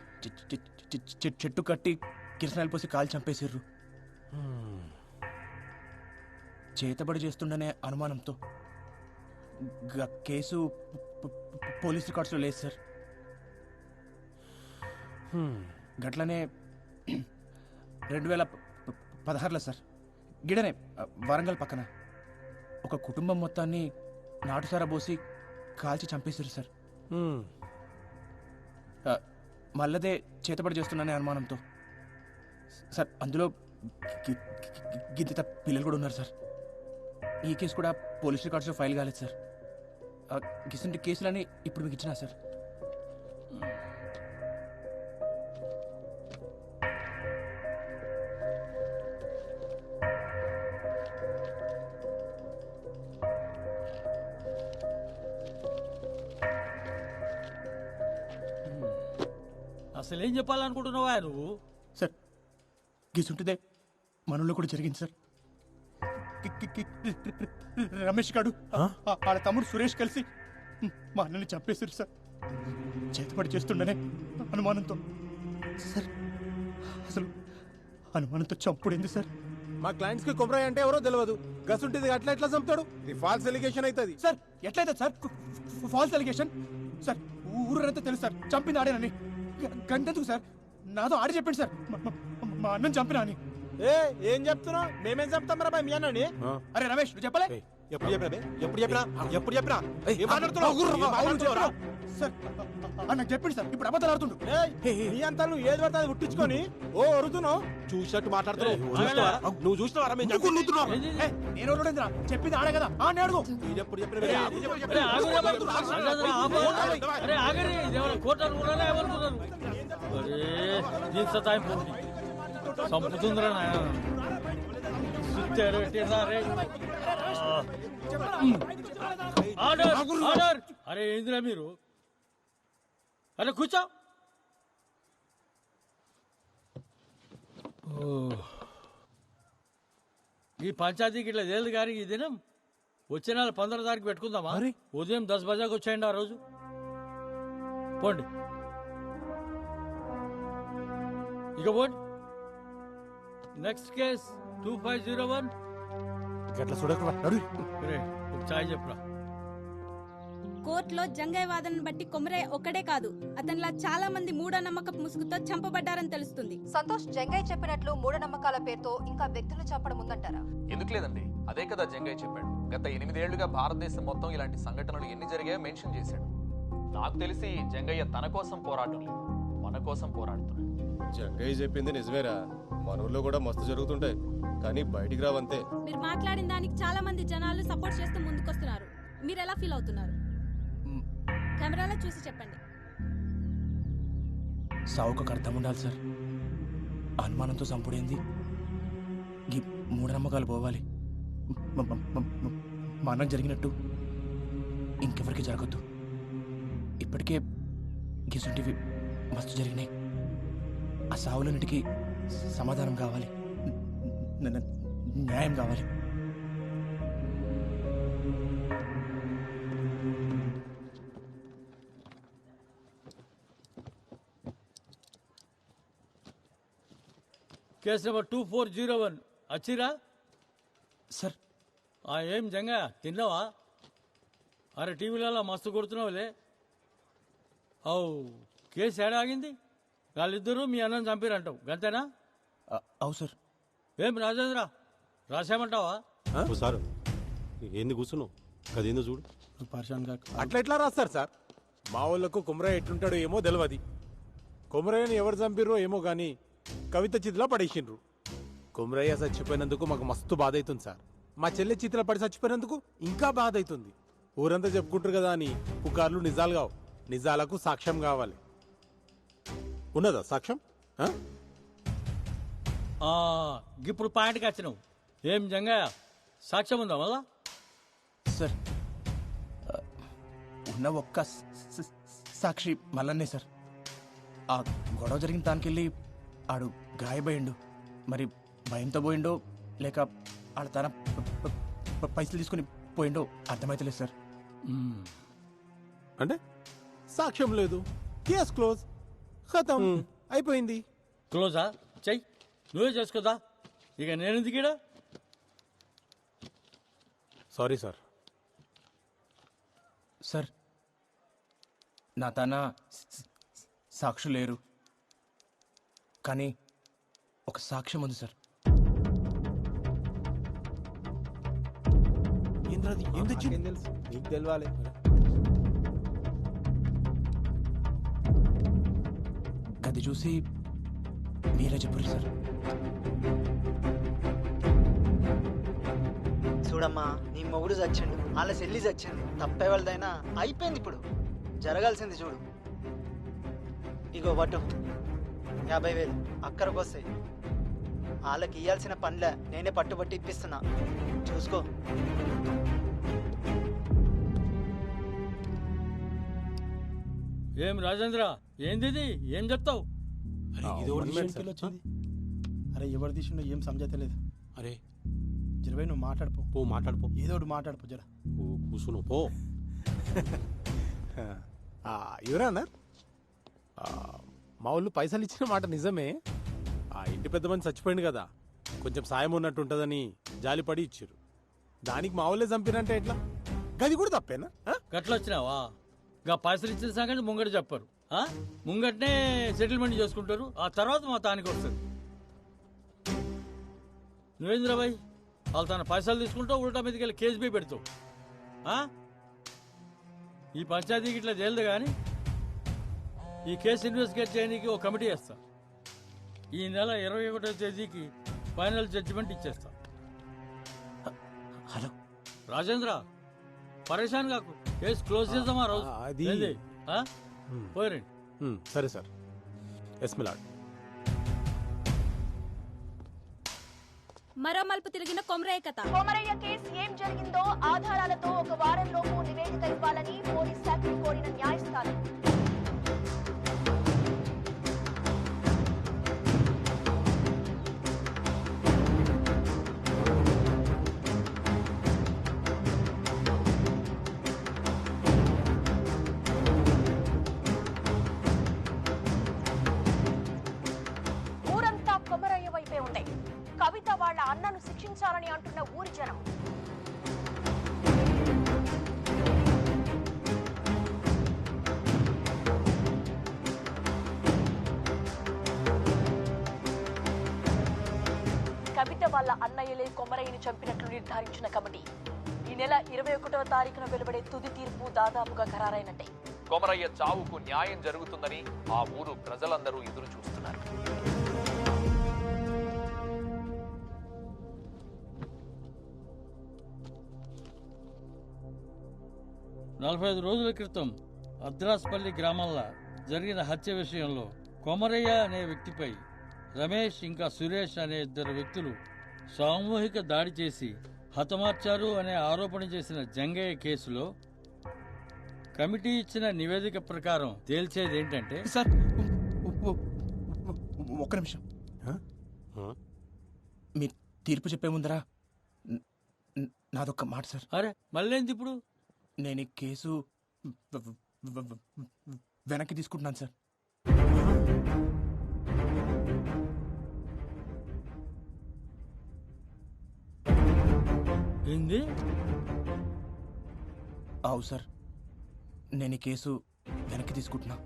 చెట్టు కట్టి కిరసనాలు పోసి కాలు చంపేసిర్రు. చేతబడి చేస్తుండనే అనుమానంతో కేసు పోలీస్ రికార్డ్స్లో లేదు సార్. గట్లనే 2016లో సార్, గిడనే వరంగల్ పక్కన ఒక కుటుంబం మొత్తాన్ని నాటుసారా పోసి కాల్చి చంపేశారు సార్. మళ్ళదే చేతబడి చేస్తున్నానే అనుమానంతో సార్. అందులో గిద్దిత పిల్లలు కూడా ఉన్నారు సార్. ఈ కేసు కూడా పోలీస్ రికార్డ్స్లో ఫైల్ కాలేదు సార్. గిసంటి కేసులని ఇప్పుడు మీకు ఇచ్చినా సార్. అసలు ఏం చెప్పాలనుకుంటున్నావా నువ్వు? సార్ గిసుంటిదే మనలో కూడా జరిగింది సార్. రమేష్ గారు వాళ్ళ తమ్ముడు సురేష్ కలిసి మా అన్నని చంపేశారు సార్, చేతపడి చేస్తుండనే అనుమానంతో. సార్ అసలు అనుమానంతో చంపుడేంది సార్? మా క్లయింట్స్ కి కొబ్బరి అంటే ఎవరో తెలియదు, గసుంటిది అట్లా ఎట్లా చంపుతాడు? ఇది ఫాల్స్ ఎలిగేషన్ అవుతుంది సార్. ఎట్లయితే సార్ ఫాల్స్ ఎలిగేషన్ సార్? ఊరంతా తెలుసు సార్ చంపింది ఆడేనని. గంటెందుకు సార్? నాతో ఆడి చెప్పండి సార్ మా అన్నని చంపినా అని. ఏం చెప్తున్నావు? మేమేం చెప్తాం రా మీ అన్నని? అరే రమేష్ నువ్వు చెప్పలే? ఎప్పుడు చెప్పినా ఏం మాట్లాడుతున్నావు? సార్ నాకు చెప్పింది సార్, ఇప్పుడు అబద్ధాలు ఆడుతుండు. నీ అంతా నువ్వు ఏది పడితే అది పుట్టించుకొని ఓ అరుతున్నావు. చూసినట్టు మాట్లాడుతున్నావు. నువ్వు చూసినావా? నేను చెప్పింది ఆడే కదా అని అడుగు. సంపుతుందిరా అరే ఏందిరా మీరు? అరే కూర్చో. ఈ పంచాయతీకి ఇట్లా తేలిదు కానీ ఈ దినం వచ్చే నెల 15 తారీఖు పెట్టుకుందామా? ఉదయం 10 బజాకు వచ్చేయండి ఆ రోజు. పోండి ఇక పోండి. Next case 2501. గట్ల చూడకురా. ఒక ఛాయ్ చెప్పురా. కోర్టులో జంగయ్య వాదనను బట్టి కొమరయ్య ఒక్కడే కాదు, అతనిలా చాలా మంది మూఢనమ్మకపు ముసుగుతో చంపబడ్డారని తెలుస్తుంది. సంతోష్, జంగయ్య చెప్పినట్లు మూఢనమ్మకాల పేరుతో ఇంకా వ్యక్తులు చంపడం ఉందంటారా? ఎందుకు లేదండి, అదే కదా జంగయ్య చెప్పాడు. గత 8 ఏళ్లుగా భారతదేశం మొత్తం ఇలాంటి సంఘటనలు ఎన్ని జరిగాయో మెన్షన్ చేశాడు. నాకు తెలిసి జంగయ్య తన కోసం పోరాటం లేదు, మన కోసం పోరాడుతున్నాడు. జంగయ్య చెప్పింది నిజమేరా, మన ఊర్లో కూడా మస్తు జరుగుతుంటాయి కానీ బయటికి రావంతే. మీరు మాట్లాడిన దానికి చాలా మంది జనాలు సపోర్ట్ చేస్తూ ముందుకొస్తున్నారు. మీరు ఎలా ఫీల్ అవుతున్నారు? కెమెరాలో చూసి చెప్పండి. సావుకు అర్థం ఉండాలి సార్. అనుమానంతో చంపుడేంది? ఈ మూఢనమ్మకాలు పోవాలి. మా అన్నకు జరిగినట్టు ఇంకెవరికి జరగద్దు. ఇప్పటికే గిసుంటివి మస్తు జరిగినాయి. ఆ సావులన్నిటికీ సమాధానం కావాలి, న్యాయం కావాలి. కేసు నెంబర్ 2401 వచ్చిరా సార్ ఏం జంగా తిన్నావా? అరే టీవీలలో మస్తు కొడుతున్నావులే. కేసు ఏడాగింది? వాళ్ళిద్దరూ మీ అన్నం చంపిరంటావు గంతేనా? అవు సార్. ఏం రాజేంద్ర రాసేమంటావా? సార్ ఏంది కూర్చున్నావు? అదేందో చూడు. అట్లా ఎట్లా రాస్తారు సార్? మా వాళ్ళకు కుమరయ్య ఎట్లుంటాడో ఏమో తెలియదు. కుమరయ్యని ఎవరు చంపిర్రో ఏమో గాని కవిత చితిలో పడేసిండ్రు. కుమరయ్య చచ్చిపోయినందుకు మాకు మస్తు బాధ అవుతుంది సార్. మా చెల్లె చితిలో పడి చచ్చిపోయినందుకు ఇంకా బాధ అవుతుంది. ఊరంతా చెప్పుకుంటారు కదా అని పుకార్లు నిజాలు కావు. నిజాలకు సాక్ష్యం కావాలి. ఉన్నదా సాక్ష్యం? ఇప్పుడు పాయింట్కి వచ్చినావు. ఏం జంగయ్య సాక్ష్యం ఉందా మళ్ళా? సార్ ఉన్న ఒక్క సాక్షి మల్లన్నే సార్. ఆ గొడవ జరిగిన దానికెళ్ళి ఆడు గాయపోయిండు. మరి భయంతో పోయిండో లేక ఆడ తన పైసలు తీసుకుని పోయిండో అర్థమైతలేదు సార్. అంటే సాక్ష్యం లేదు, కేస్ క్లోజ్, ఖతం, అయిపోయింది. క్లోజా? చెయ్యి, నువ్వే చేసుకోదా. ఇక నేను ఎందుకు? Sorry sir. సార్ నా తన సాక్షులు లేరు, కానీ ఒక సాక్ష్యం ఉంది సార్. నీకు తెలవాలి. గది చూసి మీరే చెప్పరు సార్. చూడమ్మా, నీ మొగుడు చచ్చిండు, వాళ్ళ చెల్లి చచ్చింది. తప్పే వాళ్ళదైనా అయిపోయింది ఇప్పుడు. జరగాల్సింది చూడు. ఇగో పట్టు 50,000 అక్కడికి వస్తాయి. వాళ్ళకి ఇయ్యాల్సిన పనులే నేనే పట్టుబట్టి ఇప్పిస్తున్నా, చూసుకో. ఏం రాజేంద్ర, ఏంది? ఏం చెప్తావు? అరే ఎవరు తీసిండో ఏం సమజైతలేదు. అరే జరవై నువ్వు మాట్లాడిపో. మాట్లాడిపో, ఏదో ఒకటి మాట్లాడిపో. జర కూర్చును పో. ఎవరా అన్నారు? మా వాళ్ళు పైసలు ఇచ్చిన మాట నిజమే. ఆ ఇంటి పెద్ద మంది చచ్చిపోయింది కదా, కొంచెం సాయం ఉన్నట్టుంటదని జాలిపడి ఇచ్చారు. దానికి మా వాళ్ళే చంపినంటే ఎట్లా? గది కూడా తప్పేనా? గట్ల వచ్చినావా? గా పైసలు ఇచ్చిన సంగతి ముంగట చెప్పరు. ముంగటనే సెటిల్మెంట్ చేసుకుంటారు. ఆ తర్వాత మా తానికి వస్తుంది. నువ్వేంద్రబాయ్ వాళ్ళు తన పైసలు తీసుకుంటావు, ఉల్టా మీదకి వెళ్ళి కేసు పోయి పెడతావు. ఈ పంచాయతీకి ఇట్లా తేలదు కానీ ఈ కేసు ఇన్వెస్టిగేట్ చేయడానికి ఒక కమిటీ వేస్తా. ఈ నెల 21వ తేదీకి ఫైనల్ జడ్జిమెంట్ ఇచ్చేస్తా. హలో రాజేంద్ర, పరేషాన్ కాకు. కేసు క్లోజ్ చేద్దామా రోజు? పోయిరండి. సరే సార్. Yes my lord. మరో మలుపు తిరిగిన కొమరయ్య కథ. కొమరయ్య కేసు ఏం జరిగిందో ఆధారాలతో ఒక వారంలోపు నివేదిక ఇవ్వాలని పోలీస్ శాఖను కోరిన న్యాయస్థానం. ఊరంతా కొమరయ్య వైపే ఉంది. కవిత వాళ్ళ అన్నను శిక్షించాలని అంటున్న ఊరి జనం. కవిత వాళ్ళ అన్నయ్యలే కొమరయ్యని చంపినట్లు నిర్ధారించిన కమిటీ ఈ నెల 21వ తారీఖున వెలువడే తుది తీర్పు దాదాపుగా ఖరారైనట్టే. కొమరయ్య చావుకు న్యాయం జరుగుతుందని ఆ ఊరు ప్రజలందరూ ఎదురు చూస్తున్నారు. నలభై 45 రోజుల క్రితం అద్రాస్పల్లి గ్రామంలో జరిగిన హత్య విషయంలో కొమరయ్య అనే వ్యక్తిపై రమేష్ ఇంకా సురేష్ అనే 2 వ్యక్తులు సామూహిక దాడి చేసి హతమార్చారు అనే ఆరోపణ చేసిన జంగయ్య కేసులో కమిటీ ఇచ్చిన నివేదిక ప్రకారం తేల్చేది ఏంటంటే సార్ ఒక్క నిమిషం. మీ తీర్పు చెప్పే ముందరా నాదొక్క మాట సార్. అరే మళ్ళేంది ఇప్పుడు? నేను ఈ కేసు వెనక్కి తీసుకుంటున్నాను సార్. ఏంది? అవు సార్, నేను ఈ కేసు వెనక్కి తీసుకుంటున్నా.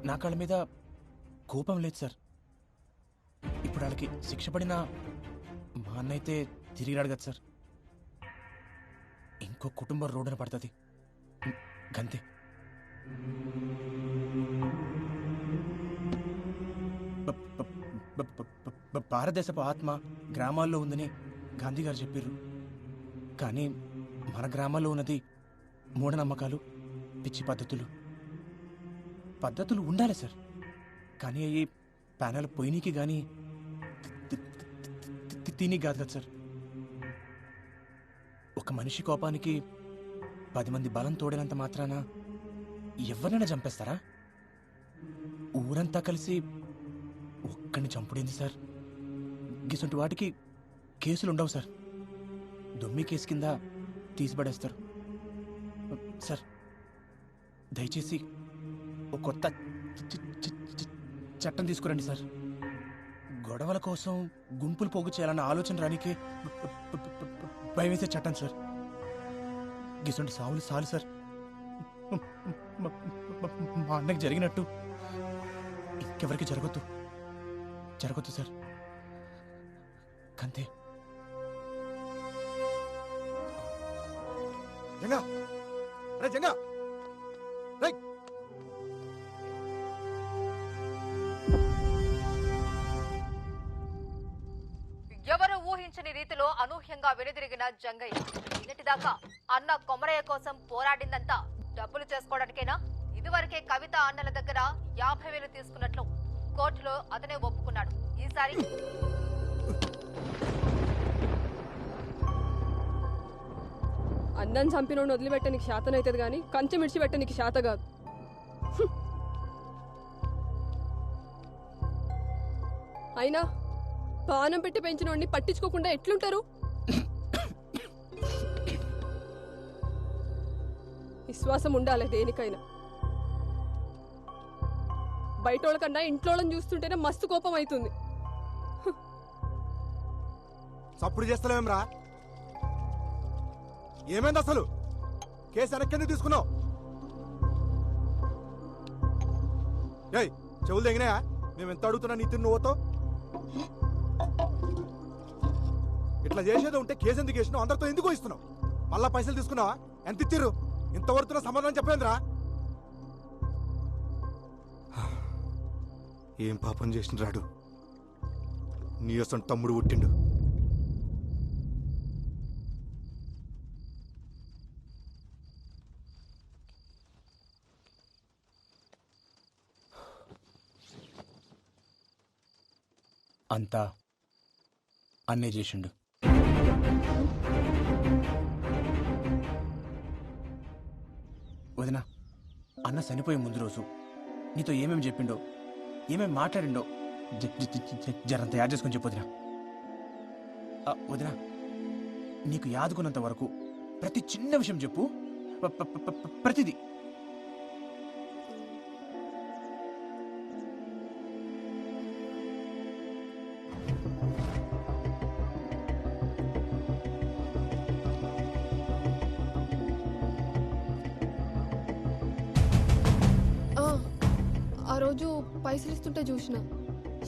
నా కాళ్ళ మీద కోపం లేదు సార్. ఇప్పుడు వాళ్ళకి శిక్ష పడినా మా అన్న అయితే తిరిగి అడగదు సార్. ఇంకో కుటుంబం రోడ్డున పడుతుంది గంతే. భారతదేశపు ఆత్మ గ్రామాల్లో ఉందని గాంధీ గారు చెప్పారు. కానీ మన గ్రామాల్లో ఉన్నది మూఢనమ్మకాలు, పిచ్చి పద్ధతులు ఉండాలి సార్. కానీ అవి ప్యానల్ పోయినీకి కానీ తిని కాదు కదా సార్. ఒక మనిషి కోపానికి 10 మంది బలం తోడినంత మాత్రాన ఎవరినైనా చంపేస్తారా? ఊరంతా కలిసి ఒక్కడిని చంపుడేంది సార్? గిసంటి వాటికి కేసులు ఉండవు సార్. దొమ్మి కేసు కింద తీసిపడేస్తారు సార్. దయచేసి ఒక కొత్త చట్టం తీసుకురండి సార్. గొడవల కోసం గుంపులు పోగు చేయాలన్న ఆలోచన రానికే భయం వేసే చట్టం సార్. గిసంటి సావులు సాలు సార్. మా అన్నకి జరిగినట్టు ఇంకెవరికి జరగొద్దు సార్. కంతే. జంగా, అరే జంగా, రేయ్. ఎవరు ఊహించని రీతిలో అనూహ్యంగా వెనుదిరిగిన జంగయ్య. నిన్నటిదాకా అన్న కొమరయ్య కోసం పోరాడిందంతా డబ్బులు చేసుకోవడానికేనా? ఇదివరకే కవిత అన్నల దగ్గర 50,000 తీసుకున్నట్లు కోర్టులో అతనే ఒప్పుకున్నాడు. ఈసారి అన్నం చంపినోడు వదిలిపెట్ట నీకు శాతం అవుతుంది కానీ కంచె మిడిచిపెట్ట నీకు శాత కాదు. అయినా పానం పెట్టి పెంచినోడిని పట్టించుకోకుండా ఎట్లుంటారు? విశ్వాసం ఉండాలి దేనికైనా. బయటోళ్ళ కన్నా ఇంట్లోళ్ళని చూస్తుంటేనే మస్తు కోపం అవుతుంది. సప్పుడు చేస్తలేమరా? ఏమైంది అసలు? కేసు వెనక్కి తీసుకున్నావు? ఏయ్, చెవులు తెగినాయా? మేము ఎంత అడుగుతున్నా నీ తిన్ను నువ్వుతో ఇట్లా చేసేది ఉంటే కేసు ఎందుకు వేసినావు? అందరితో ఎందుకు ఇస్తున్నావు? మళ్ళా పైసలు తీసుకున్నావా? ఎంత ఇచ్చిర్రు? ఇంతవరకు సమాధానం చెప్పేంద్రా? ఏం పాపం చేసిన రాడు? నీ అసలు తమ్ముడు పుట్టిండు. అంతా అన్నే చేసిండు. వదినా, అన్న చనిపోయే ముందు రోజు నీతో ఏమేమి చెప్పిండో, ఏమేమి మాట్లాడిండో జరంత యాడ్ చేసుకొని చెప్పొదినా. వదినా, నీకు యాదుకున్నంత వరకు ప్రతి చిన్న విషయం చెప్పు. ప్రతిదీ. ఆ రోజు పైసలు ఇస్తుంటే చూసిన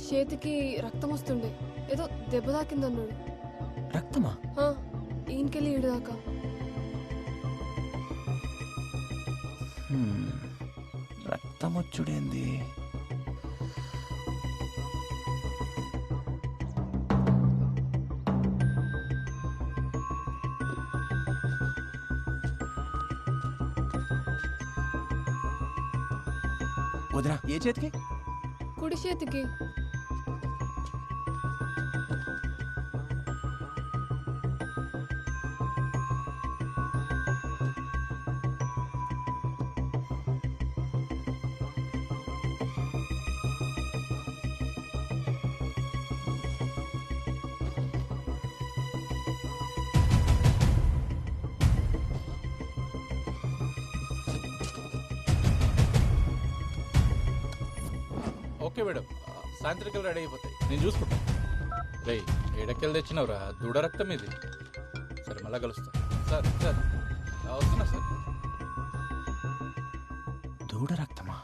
చేతికి రక్తం వస్తుండే. ఏదో దెబ్బ తాకిందన్నాడు. రక్తమా? ఈయనకెళ్ళి ఈడు దాకా. రక్తం వచ్చుడేంది? వదినా, ఏ చేతికి? కుడి చేతికి. ఓకే మేడం, సాయంత్రికలు రెడీ అయిపోతాయి, నేను చూసుకుంటాను. రే, ఎడకెళ్ళి తెచ్చినవరా? దూడ రక్తం ఇది. మళ్ళా కలుస్తా సార్ సార్ వస్తున్నా సార్. దూడ రక్తమా?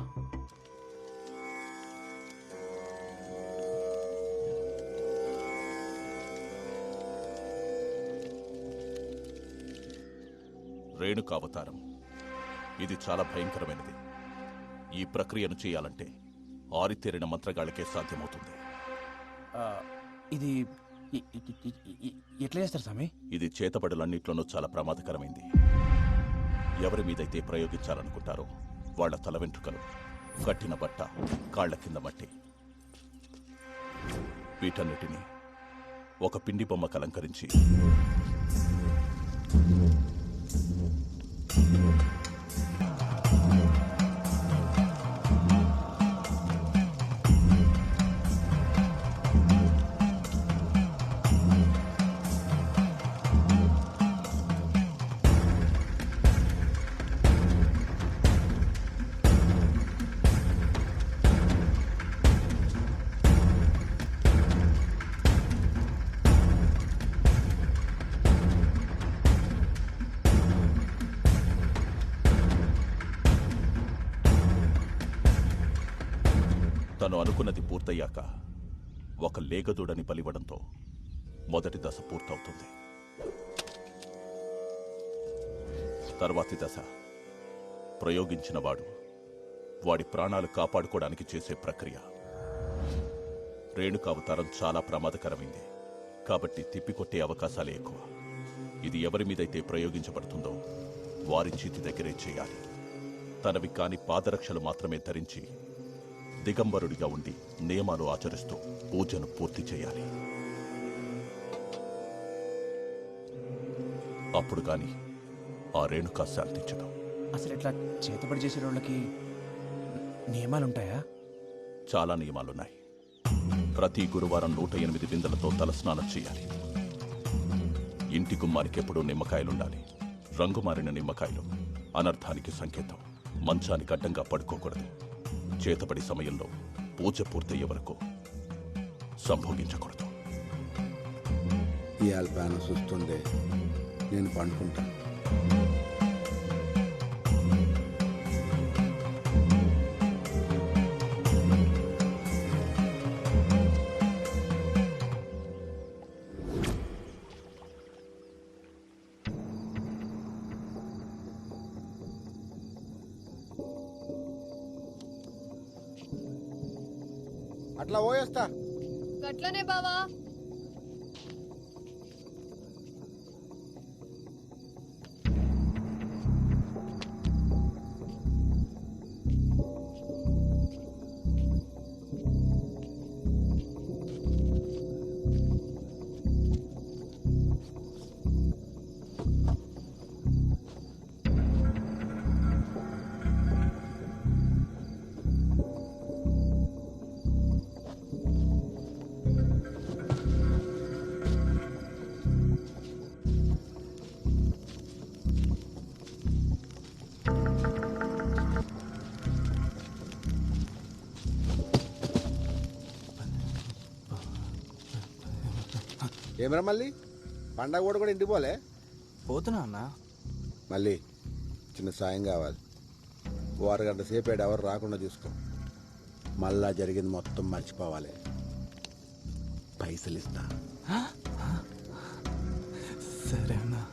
రేణుకావతారం ఇది చాలా భయంకరమైనది. ఈ ప్రక్రియను చేయాలంటే ఆరితేరిన మంత్రగాళ్ళకే సాధ్యమవుతుంది. ఇది ఎట్లా చేస్తారు స్వామి? ఇది చేతబడులన్నిట్లోనూ చాలా ప్రమాదకరమైంది. ఎవరి మీదైతే ప్రయోగించాలనుకుంటారో వాళ్ల తల వెంట్రుకలు, కట్టిన బట్ట, కాళ్ల కింద మట్టి, వీటన్నిటినీ ఒక పిండి బొమ్మకు అలంకరించి తను అనుకున్నది పూర్తయ్యాక ఒక లేగదూడని బలివ్వడంతో మొదటి దశ పూర్తవుతుంది. తర్వాతి దశ ప్రయోగించిన వాడి ప్రాణాలు కాపాడుకోవడానికి చేసే ప్రక్రియ. రేణుకావతారం చాలా ప్రమాదకరమైంది కాబట్టి తిప్పికొట్టే అవకాశాలే ఎక్కువ. ఇది ఎవరి మీదైతే ప్రయోగించబడుతుందో వారి చేతి దగ్గరే చేయాలి. తనవి కాని పాదరక్షలు మాత్రమే ధరించి దిగంబరుడిగా ఉండి నియమాలు ఆచరిస్తూ పూజను పూర్తి చేయాలి. అప్పుడు గాని ఆ రేణుకా శాంతించదు. అసలు ఇట్లా చేతబడి చేసే వాళ్ళకి నియమాలుంటాయా? చాలా నియమాలున్నాయి. ప్రతి గురువారం 108 బిందెలతో తలస్నానం చేయాలి. ఇంటి గుమ్మానికి ఎప్పుడూ నిమ్మకాయలుండాలి. రంగుమారిన నిమ్మకాయలు అనర్థానికి సంకేతం. మంచానికి అడ్డంగా పడుకోకూడదు. చేతబడి సమయంలో పూజ పూర్తయ్యే వరకు సంభోగించకూడదు. ఈ అల్పాన చూస్తుండే నేను పండుకుంటా. అట్లా పోయేస్తా. గట్లనే బావా. ఏమరా మళ్ళీ పండగ కూడా ఇంటికి పోలే? పోతున్నా అన్న. మళ్ళీ చిన్న సాయం కావాలి. ఓ అరగంట సేపు ఎవరు రాకుండా చూసుకో. మళ్ళా జరిగింది మొత్తం మర్చిపోవాలి. పైసలు ఇస్తా. సరే అన్నా.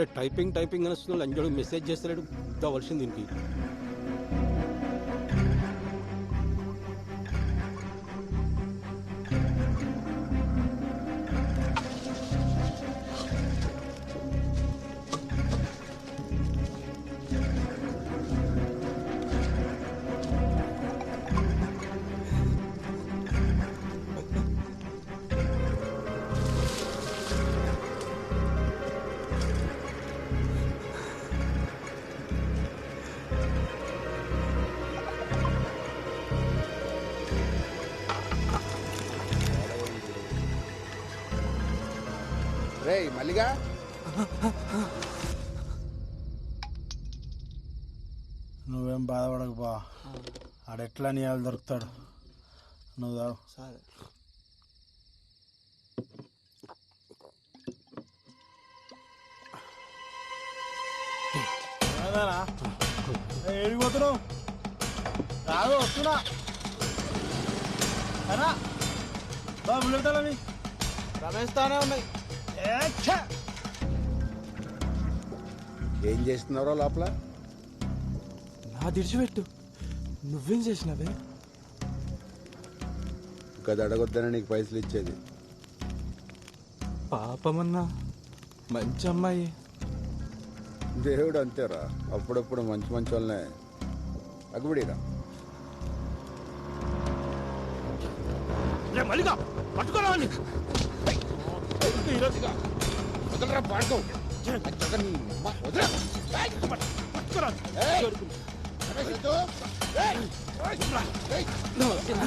అరే టైపింగ్ టైపింగ్ అని వస్తున్నాడు అంజోడు మెసేజ్ చేస్తలేడు కావాల్సింది దీనికి. రేయ్ మల్లిగా నువ్వేం బాధపడకు బా, ఆడెట్లా నీ వాళ్ళు దొరుకుతాడు. నువ్వు తాగు. సరే ఏడిపోతున్నావు? రాదు, వస్తున్నా. అనా బా బుల్లెట్టాలని రమేష్ తానే ఉన్నాయి. ఏం చేస్తున్నారో లోపల? నా దిడిచిపెట్టు, నువ్వేం చేసినావే? గది అడగొద్దనే నీకు పైసలు ఇచ్చేది. పాపమన్నా మంచి అమ్మాయి. దేవుడు అంతేరా, అప్పుడప్పుడు మంచి మంచి వాళ్ళనే అగుబడిరా. మల్లిగా పట్టుకోరా ఈరోజుగా వదలరా పాడుకో.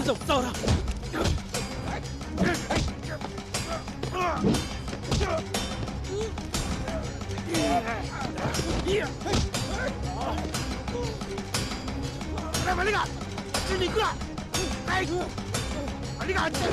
చెప్తావురా మల్లిగా నీకురా మల్లిగా అంతే.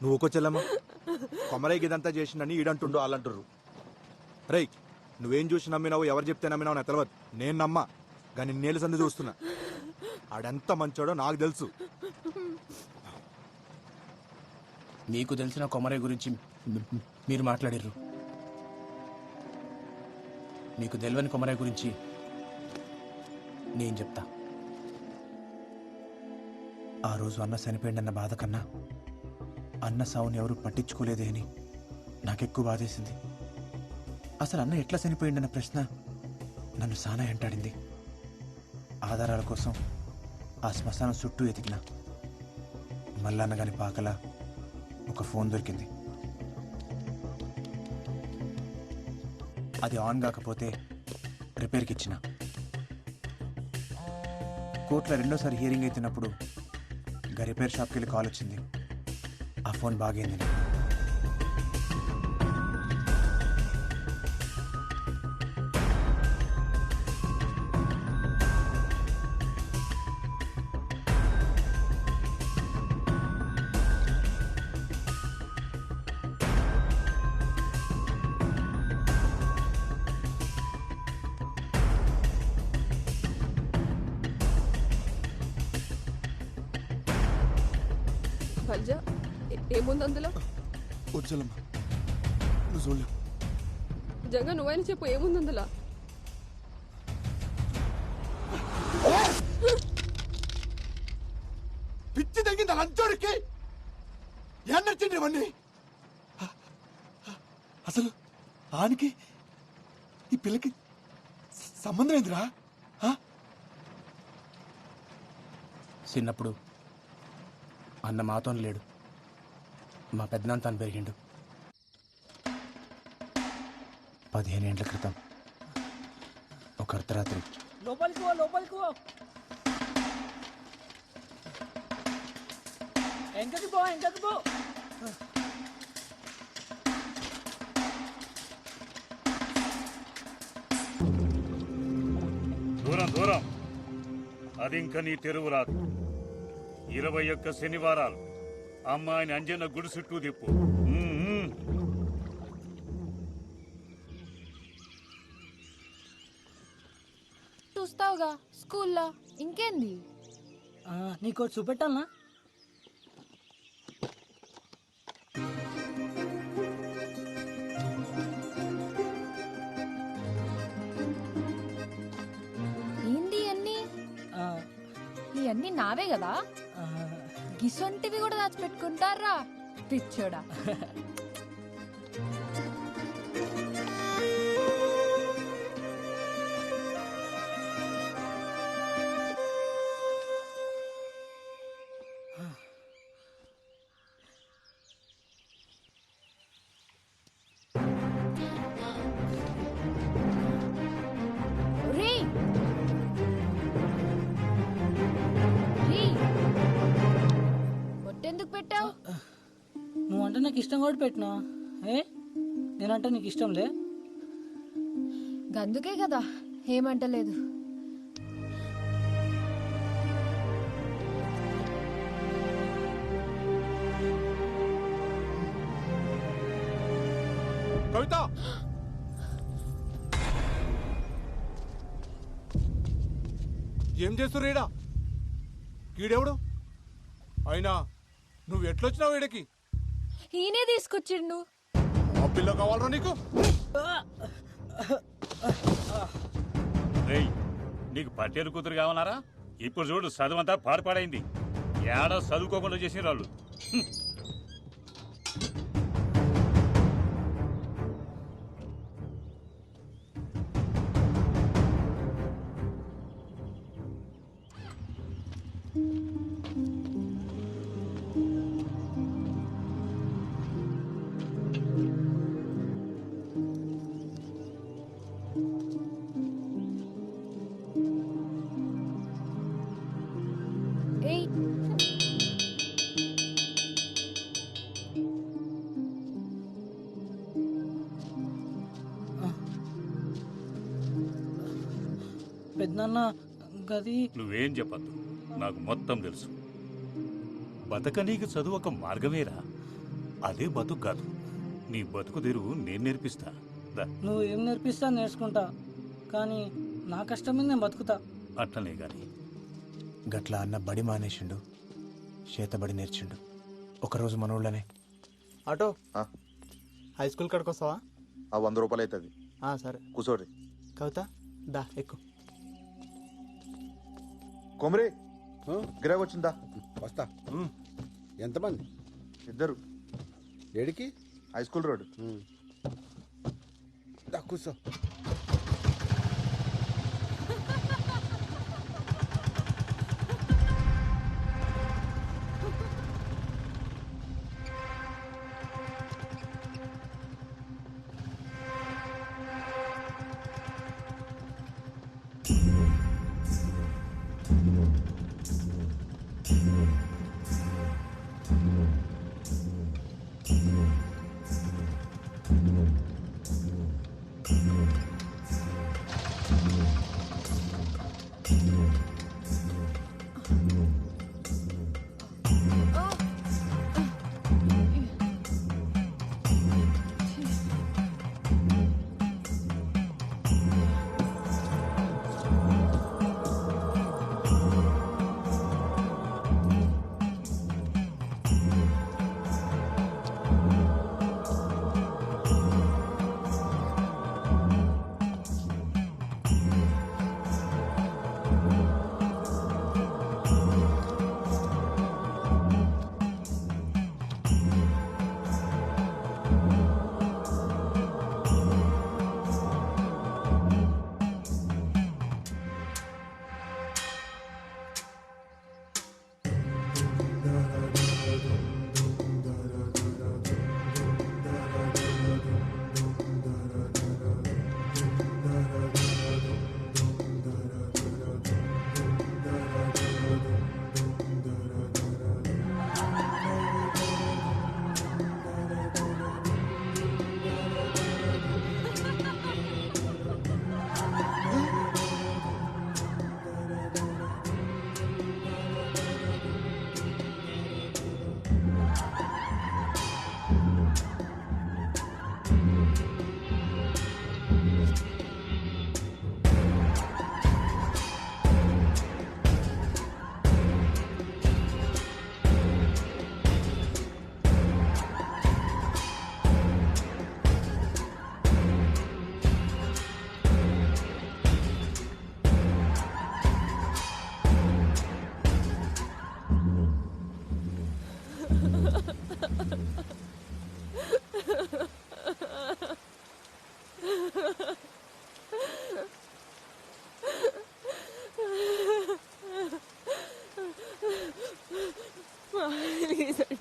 నువ్వు కొచ్చెల్లమ్మ కొమరైకి ఇదంతా చేసిందని ఈడంటుండు వాళ్ళంటుర్రు. రేయ్ నువ్వేం చూసి నమ్మినావు, ఎవరు చెప్తే నమ్మినావు నాకు తెలియదు. నేను నమ్మా కానీ నేలు సంది చూస్తున్నా. ఆడెంత మంచోడో నాకు తెలుసు. మీకు తెలిసిన కొమరై గురించి మీరు మాట్లాడారు. మీకు తెలియని కొమరై గురించి నేను చెప్తా. ఆ రోజు అన్న చనిపోయిందన్న బాధ కన్నా అన్న సావుని ఎవరు పట్టించుకోలేదే అని నాకెక్కువ బాధేసింది. అసలు అన్న ఎట్లా చనిపోయిందన్న ప్రశ్న నన్ను సానా వెంటాడింది. ఆధారాల కోసం ఆ శ్మశానం చుట్టూ ఎతికిన మల్లన్న గారి పాకల ఒక ఫోన్ దొరికింది. అది ఆన్ కాకపోతే రిపేర్కి ఇచ్చిన. కోర్టులో రెండోసారి హియరింగ్ అవుతున్నప్పుడు గా రిపేర్ షాప్కి వెళ్ళి కాల్ వచ్చింది. ఆ ఫోన్ బాగైంది. పంజా ఏముంది అందులో? వచ్చలమ్మా నువ్వు చూడలేవు. జగ నువ్వైనా చెప్పు, ఏముంది అందులో? పిచ్చి తగ్గింది లంచోడికి. ఏం నచ్చింది ఇవన్నీ? అసలు ఆనికి ఈ పిల్లకి సంబంధం ఏందిరా? చిన్నప్పుడు అన్న మాతో లేడు. మా పెద్దనాన్న తాను పెరిగిండు 15 ఏళ్ల క్రితం ఒక అర్ధరాత్రి. లోపలికి పో లోపలికి పో ఎంకకి పో ఎంకకి పో. దూరం దూరం, అది ఇంక నీ తెరువు రాదు. 21 శనివారాలు అమ్మాయిని అంజన్న గుడి చుట్టూ తిప్పు. చూస్తావుగా స్కూల్లో ఇంకేంది. నీకు చూపెట్టాలనా? ఏంది అన్ని ఇవన్నీ నావే కదా. గిసొంటివి కూడా దాచిపెట్టుకుంటారా పిచ్చోడా. ఎందుకు పెట్టావు? నువ్వంటే నాకు ఇష్టం కూడా పెట్టినా. నేనంటే నీకు ఇష్టం లే? గందుకే కదా ఏమంటలేదు. కవిత, ఏం చేస్తుర్రు ఈడ? ఈడెవడు? అయినా నువ్వు ఎట్లొచ్చినావు ఈడకి? ఈయనే తీసుకొచ్చిండు. ఆ పిల్ల కావాలరా నీకు? నీకు పట్టేరు కూతురు కావాలరా? ఇప్పుడు చూడు, చదువంతా పాడుపాడైంది. ఏడా చదువుకోకుండా చేసిన వాళ్ళు. పెద్దనాన్న గది. నువ్వేం చెప్పద్దు, నాకు మొత్తం తెలుసు. బతకనీకి చదువు ఒక మార్గమేరా, అదే బతుకు కాదు. నీ బతుకు తెరువు నేను నేర్పిస్తా. నువ్వు ఏం నేర్పిస్తా నేర్చుకుంటా, కానీ నా కష్టం మీద నేను బతుకుతా. అట్లనే గాని గట్లా అన్న బడి మానేసిండు, చేతబడి నేర్చిండు. ఒకరోజు మన ఊళ్ళోనే. ఆటో హై స్కూల్ కాడికి వస్తావా? 100 రూపాయలు అవుతుంది. సరే కూర్చోరి. కవిత దా ఎక్కు. కొమరే గిరాకి వచ్చిందా? వస్తా. ఎంతమంది? 2. ఏడికి? High school road. దా కూర్చో.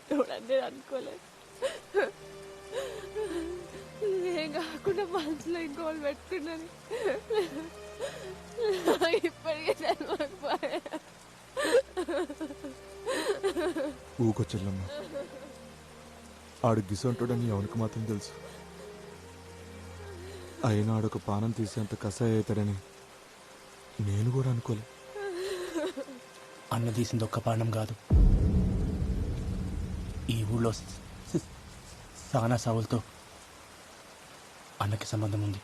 చూడండి అనుకోలేదు. ఏం కాకుండా మనసులో ఇంకోళ్ళు పెట్టుకున్నాను. ఇప్పటికే చదవకపోయా. ఊకొచ్చెల్లమ్మ, ఆడు గిసంటాడని ఎవరికి మాత్రం తెలుసు. అయినా ఆడొక పానం తీసేంత కసాయి అవుతాడని నేను కూడా అనుకోలే. అన్న తీసింది ఒక్క పానం కాదు, ఈ ఊళ్ళో సానా సావులతో అన్నకి సంబంధం ఉంది.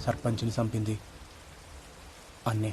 సర్పంచ్ని చంపింది అన్నే.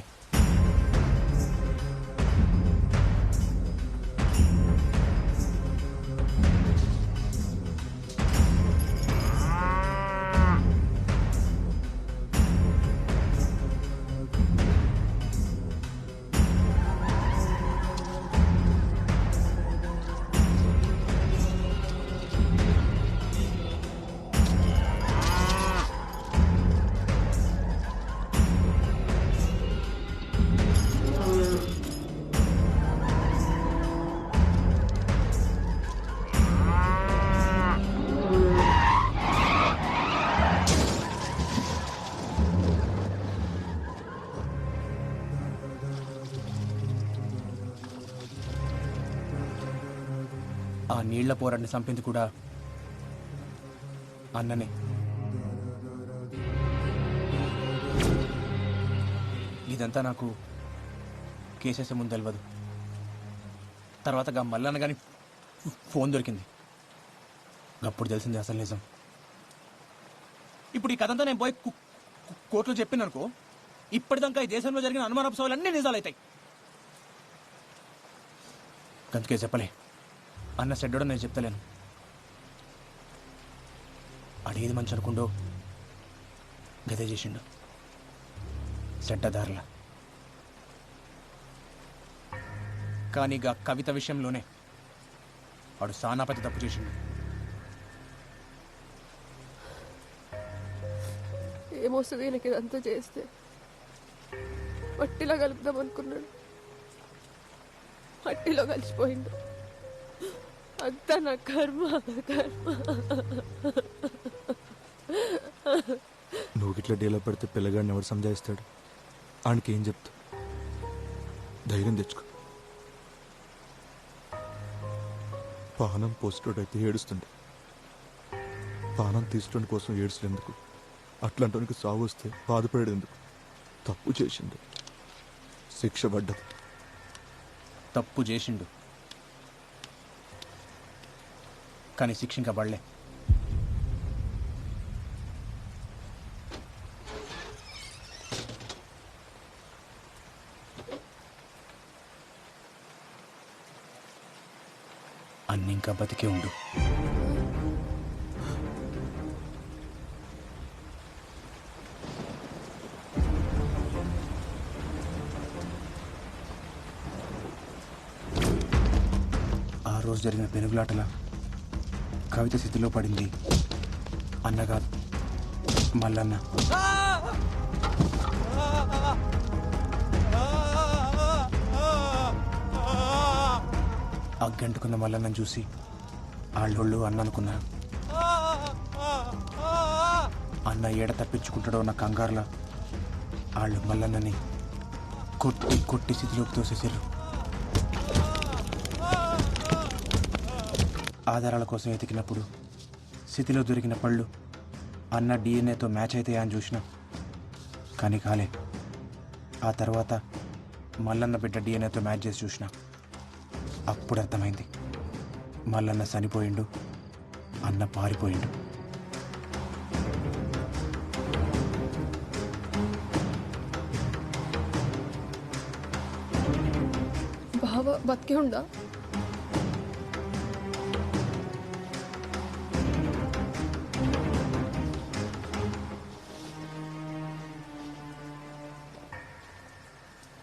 ఆ నీళ్ల పోరాడిని చంపింది కూడా అన్ననే. ఇదంతా నాకు కేసేసే ముందు తెలియదు. తర్వాత గా మల్లన్న కానీ ఫోన్ దొరికింది, అప్పుడు తెలిసింది అసలు నిజం. ఇప్పుడు ఈ కథంతా నేను పోయి కోర్టులో చెప్పిననుకో, ఇప్పటిదాకా ఈ దేశంలో జరిగిన అనుమానపు సవాలు అన్నీ నిజాలవుతాయి. అందుకే చెప్పలే. అన్న చెడ్డోడో నేను చెప్తలేను. అడిగేది మంచి అనుకుండో గదే చేసిండు చెడ్డదారుల. కానీ గా కవిత విషయంలోనే వాడు సానాపతి తప్పు చేసిండు. ఏమొస్తుంది నాకు ఇదంతా చేస్తే? మట్టిలో కలుపుదాం అనుకున్నాడు, మట్టిలో కలిసిపోయిండు. అంతా నా కర్మ. నువ్వు ఇట్లా డీలా పడితే పిల్లగాడిని ఎవరు సంజాయిస్తాడు? ఆయనకి ఏం చెప్తా? ధైర్యం తెచ్చుకో. పానం పోస్టోడైతే ఏడుస్తుండే, పానం తీసుకోవడం కోసం ఏడుస్తున్నందుకు అట్లాంటి సాగు వస్తే బాధపడేందుకు. తప్పు చేసిండు, శిక్ష పడ్డది. తప్పు చేసిండు కానీ శిక్ష ఇంకా పడలే. అన్ని ఇంకా బతికే ఉండు. ఆ రోజు జరిగిన పెనుగులాటల కవిత స్థితిలో పడింది అన్న కాదు, మల్లన్న. అగ్గంటుకున్న మల్లన్నను చూసి ఆళ్ళోళ్ళు అన్న అనుకున్నా. అన్న ఏడ తప్పించుకుంటాడో ఉన్న కంగారులా వాళ్ళు మల్లన్నని కొట్టి కొట్టి స్థితిలోకి తోసేసారు. ఆధారాల కోసం వెతికినప్పుడు స్థితిలో దొరికిన పళ్ళు అన్న డిఎన్ఏతో మ్యాచ్ అవుతాయా అని చూసిన, కానీ కాలే. ఆ తర్వాత మల్లన్న బిడ్డ డిఎన్ఏతో మ్యాచ్ చేసి చూసిన. అప్పుడు అర్థమైంది, మల్లన్న చనిపోయిండు, అన్న పారిపోయిండు. బావ బతికే ఉండా?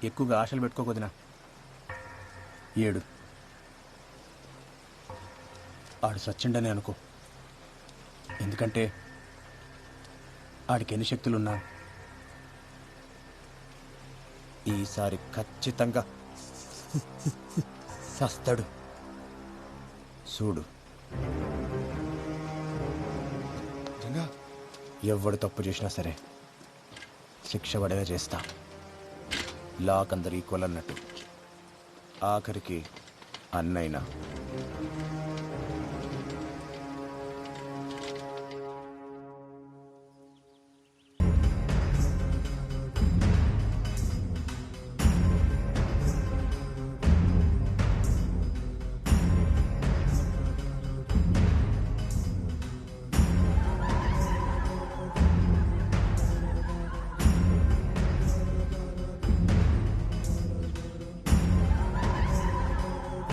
ఎక్కువగా ఆశలు పెట్టుకోకొదినా. ఏడు ఆడు సచ్చిండని అనుకో, ఎందుకంటే ఆడికి ఎన్ని శక్తులున్నా ఈసారి ఖచ్చితంగా సస్తాడు. చూడు, ఎవడు తప్పు చేసినా సరే శిక్ష పడేలా చేస్తా. లాక్ అందరు ఈక్వల్ అన్నట్టు, ఆఖరికి అన్నైనా.